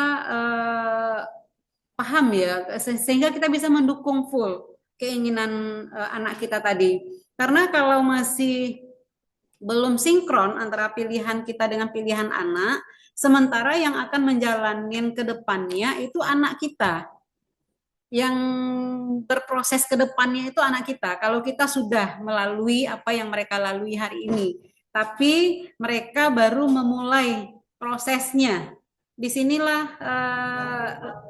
paham ya, sehingga kita bisa mendukung full keinginan anak kita tadi. Karena kalau masih belum sinkron antara pilihan kita dengan pilihan anak, sementara yang akan menjalankan ke depannya itu anak kita. Yang berproses ke depannya itu anak kita. Kalau kita sudah melalui apa yang mereka lalui hari ini, tapi mereka baru memulai prosesnya. Disinilah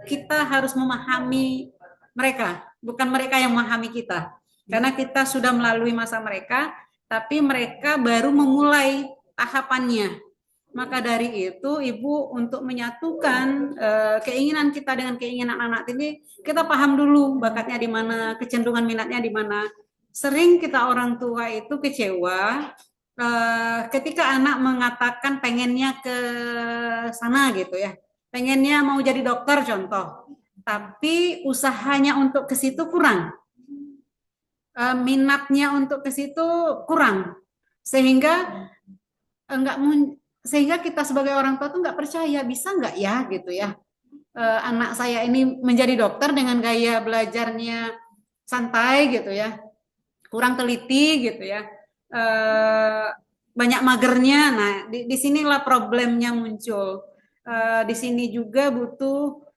kita harus memahami mereka, bukan mereka yang memahami kita. Karena kita sudah melalui masa mereka, tapi mereka baru memulai tahapannya. Maka dari itu, Ibu untuk menyatukan keinginan kita dengan keinginan anak ini, kita paham dulu bakatnya di mana, kecenderungan minatnya di mana. Sering kita orang tua itu kecewa ketika anak mengatakan pengennya ke sana gitu ya, pengennya mau jadi dokter contoh, tapi usahanya untuk ke situ kurang, minatnya untuk ke situ kurang, sehingga sehingga kita sebagai orang tua tuh nggak percaya bisa nggak ya gitu ya, anak saya ini menjadi dokter dengan gaya belajarnya santai gitu ya, kurang teliti gitu ya, banyak magernya. Nah, di sinilah problemnya muncul. Di sini juga butuh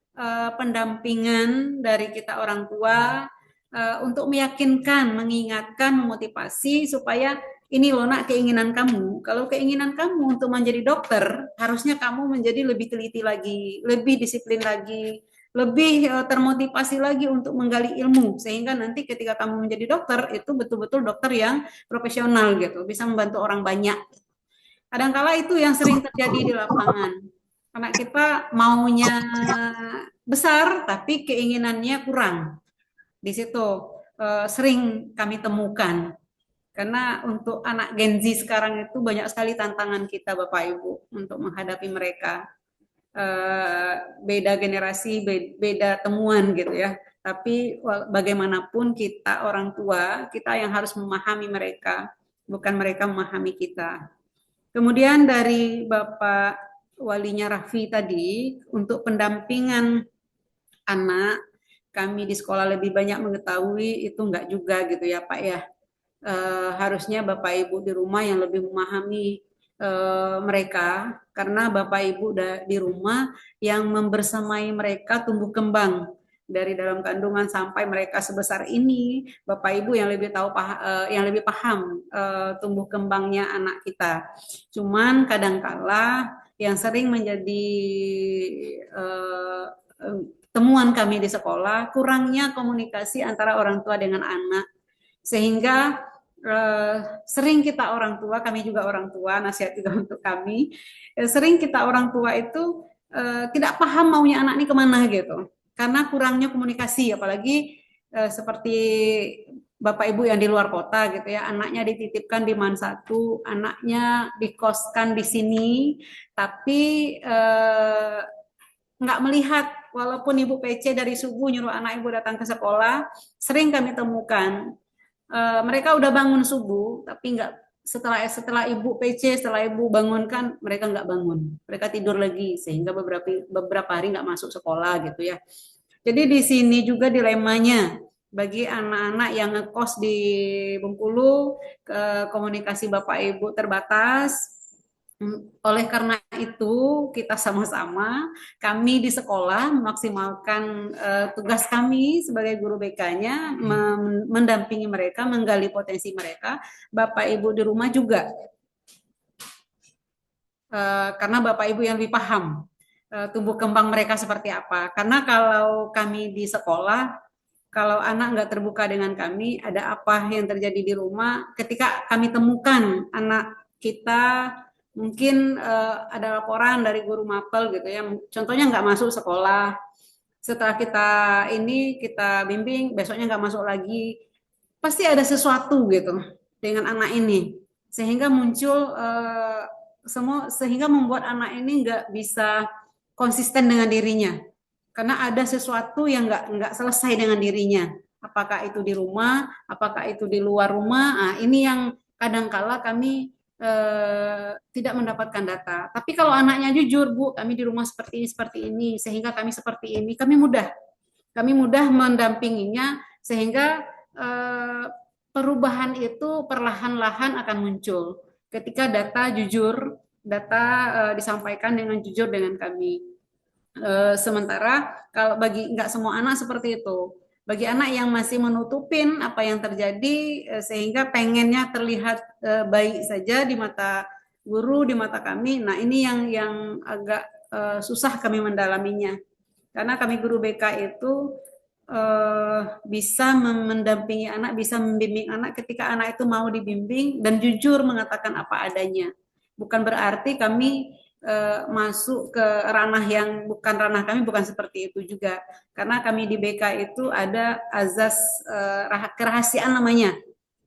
pendampingan dari kita orang tua untuk meyakinkan, mengingatkan, memotivasi supaya ini loh nak keinginan kamu. Kalau keinginan kamu untuk menjadi dokter, harusnya kamu menjadi lebih teliti lagi, lebih disiplin lagi, lebih termotivasi lagi untuk menggali ilmu, sehingga nanti ketika kamu menjadi dokter itu betul-betul dokter yang profesional gitu, bisa membantu orang banyak. Kadangkala itu yang sering terjadi di lapangan. Anak kita maunya besar tapi keinginannya kurang. Di situ sering kami temukan. Karena untuk anak Gen Z sekarang itu banyak sekali tantangan kita Bapak Ibu untuk menghadapi mereka. Beda generasi, beda temuan gitu ya. Tapi bagaimanapun kita orang tua, kita yang harus memahami mereka, bukan mereka memahami kita. Kemudian dari Bapak Walinya Raffi tadi, untuk pendampingan anak, kami di sekolah lebih banyak mengetahui, itu enggak juga gitu ya Pak ya. Harusnya Bapak Ibu di rumah yang lebih memahami mereka, karena Bapak Ibu di rumah yang membersamai mereka tumbuh kembang dari dalam kandungan sampai mereka sebesar ini. Bapak Ibu yang lebih tahu yang lebih paham tumbuh kembangnya anak kita. Cuman kadangkala yang sering menjadi temuan kami di sekolah, kurangnya komunikasi antara orang tua dengan anak, sehingga sering kita orang tua, kami juga orang tua, nasihat juga untuk kami, sering kita orang tua itu tidak paham maunya anak ini kemana gitu, karena kurangnya komunikasi, apalagi seperti Bapak Ibu yang di luar kota gitu ya, anaknya dititipkan di Man 1, anaknya dikoskan di sini, tapi nggak melihat, walaupun Ibu PC dari subuh nyuruh anak Ibu datang ke sekolah, sering kami temukan mereka udah bangun subuh, tapi nggak setelah Ibu PC, setelah Ibu bangunkan, mereka nggak bangun, mereka tidur lagi, sehingga beberapa hari nggak masuk sekolah gitu ya. Jadi di sini juga dilemanya bagi anak-anak yang ngekos di Bengkulu, komunikasi Bapak Ibu terbatas. Oleh karena itu, kita sama-sama, kami di sekolah memaksimalkan tugas kami sebagai guru BK-nya, mendampingi mereka, menggali potensi mereka. Bapak Ibu di rumah juga, karena Bapak Ibu yang lebih paham tumbuh kembang mereka seperti apa. Karena kalau kami di sekolah, kalau anak nggak terbuka dengan kami, ada apa yang terjadi di rumah, ketika kami temukan anak kita mungkin ada laporan dari guru mapel gitu ya, contohnya nggak masuk sekolah, setelah kita bimbing, besoknya nggak masuk lagi, pasti ada sesuatu gitu dengan anak ini, sehingga muncul sehingga membuat anak ini nggak bisa konsisten dengan dirinya, karena ada sesuatu yang nggak selesai dengan dirinya, apakah itu di rumah, apakah itu di luar rumah. Nah, ini yang kadangkala kami tidak mendapatkan data. Tapi kalau anaknya jujur, Bu, kami di rumah seperti ini, sehingga kami seperti ini, kami mudah mendampinginya, sehingga perubahan itu perlahan-lahan akan muncul ketika data disampaikan dengan jujur dengan kami. Sementara kalau bagi nggak semua anak seperti itu, bagi anak yang masih menutupin apa yang terjadi sehingga pengennya terlihat baik saja di mata guru, di mata kami, nah ini yang agak susah kami mendalaminya, karena kami guru BK itu bisa mendampingi anak, bisa membimbing anak ketika anak itu mau dibimbing dan jujur mengatakan apa adanya. Bukan berarti kami masuk ke ranah yang bukan ranah kami, bukan seperti itu juga, karena kami di BK itu ada azas kerahasiaan namanya.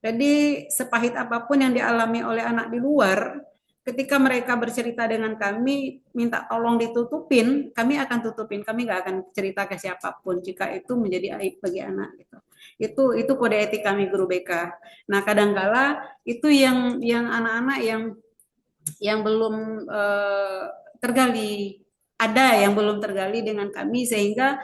Jadi sepahit apapun yang dialami oleh anak di luar, ketika mereka bercerita dengan kami, minta tolong ditutupin, kami akan tutupin, kami nggak akan cerita ke siapapun jika itu menjadi aib bagi anak gitu. Itu kode etik kami guru BK. Nah, kadangkala itu yang anak-anak yang belum tergali, ada yang belum tergali dengan kami, sehingga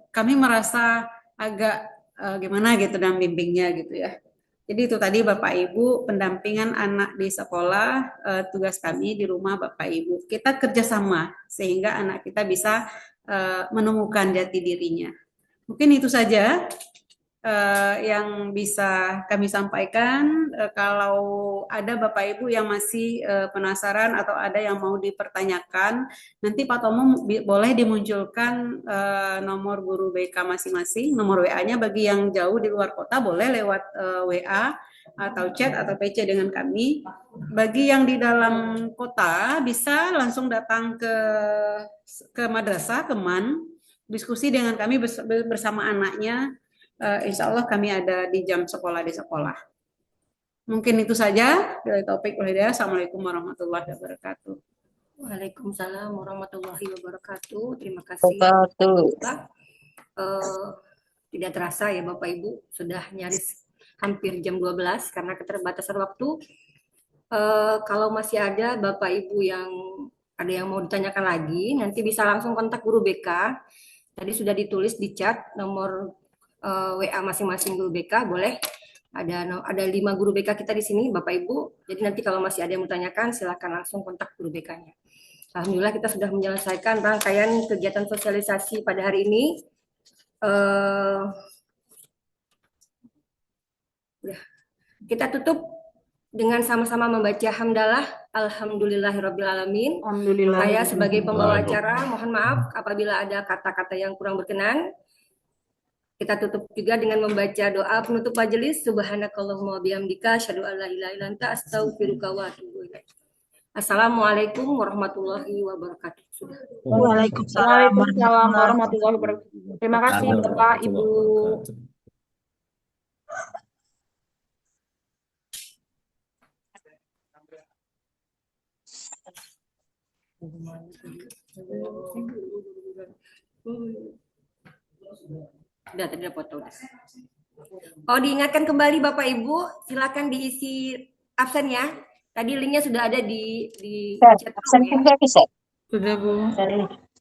kami merasa agak gimana gitu dalam bimbingnya gitu ya. Jadi itu tadi Bapak Ibu, pendampingan anak di sekolah, tugas kami di rumah Bapak Ibu. Kita kerjasama sehingga anak kita bisa menemukan jati dirinya. Mungkin itu saja yang bisa kami sampaikan. Kalau ada Bapak Ibu yang masih penasaran atau ada yang mau dipertanyakan, nanti Pak Tomo boleh dimunculkan nomor guru BK masing-masing, nomor WA-nya. Bagi yang jauh di luar kota boleh lewat WA atau chat atau PC dengan kami. Bagi yang di dalam kota bisa langsung datang ke madrasah, ke MAN, diskusi dengan kami bersama anaknya. Insya Allah kami ada di jam sekolah di sekolah. Mungkin itu saja. Dari topik Hidayah. Assalamualaikum warahmatullahi wabarakatuh. Waalaikumsalam warahmatullahi wabarakatuh. Terima kasih. Tidak terasa ya Bapak Ibu, sudah nyaris hampir jam 12 karena keterbatasan waktu. Kalau masih ada Bapak Ibu yang ada yang mau ditanyakan lagi, nanti bisa langsung kontak guru BK Tadi sudah ditulis di chat nomor WA masing-masing guru BK, boleh. Ada 5 guru BK kita di sini, Bapak Ibu. Jadi nanti kalau masih ada yang bertanyakan, silakan langsung kontak guru BK-nya. Alhamdulillah kita sudah menyelesaikan rangkaian kegiatan sosialisasi pada hari ini. Kita tutup dengan sama-sama membaca hamdalah. Alhamdulillahirrabbilalamin. Saya sebagai pembawa acara mohon maaf apabila ada kata-kata yang kurang berkenan. Kita tutup juga dengan membaca doa penutup majelis. Subhanakallahumma wabihamdika asyhadu an la ilaha illa anta astaghfiruka wa atubu ilaik. Assalamualaikum warahmatullahi wabarakatuh. Waalaikumsalam warahmatullahi wabarakatuh. Terima kasih Bapak Ibu. Sudah tadi foto. Oh, diingatkan kembali Bapak Ibu, silakan diisi absennya. Tadi linknya sudah ada di chat room ya. Sudah Bu.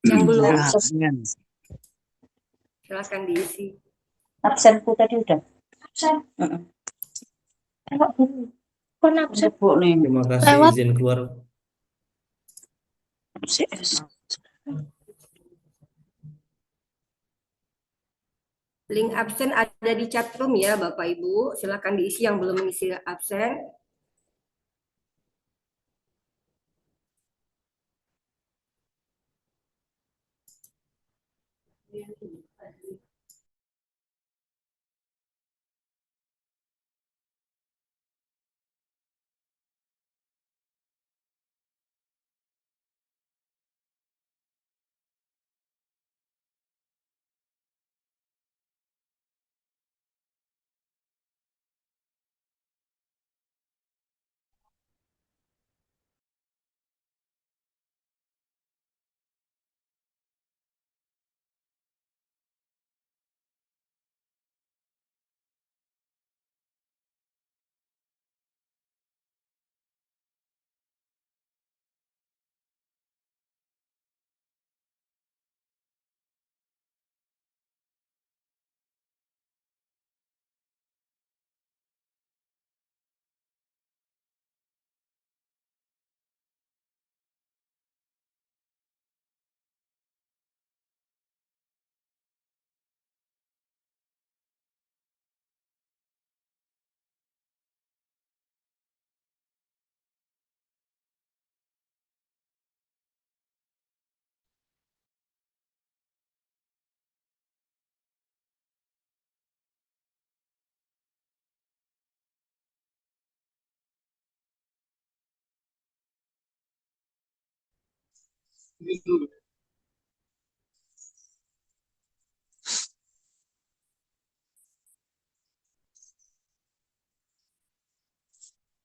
Yang belum silakan diisi. Absenku tadi udah. Absen. Kon absen. Terima kasih izin keluar. Link absen ada di chat room ya Bapak Ibu. Silakan diisi yang belum mengisi absen.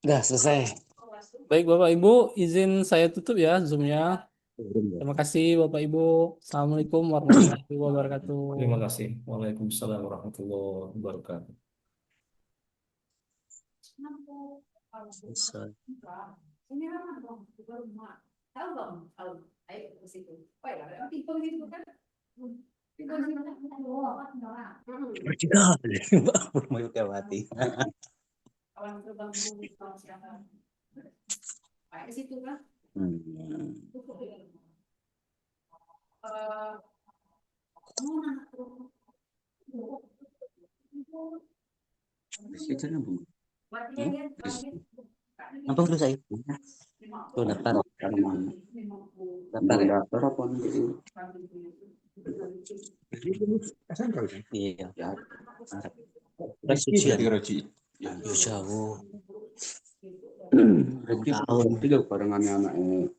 Udah selesai. Baik Bapak Ibu, izin saya tutup ya Zoom-nya. Terima kasih Bapak Ibu. Assalamualaikum warahmatullahi wabarakatuh. Terima kasih. Waalaikumsalam warahmatullahi wabarakatuh. Selesai. Mati. Apa udah saya? Tuh daftar apa nanti? Iya. Jauh. Itu barengannya anaknya.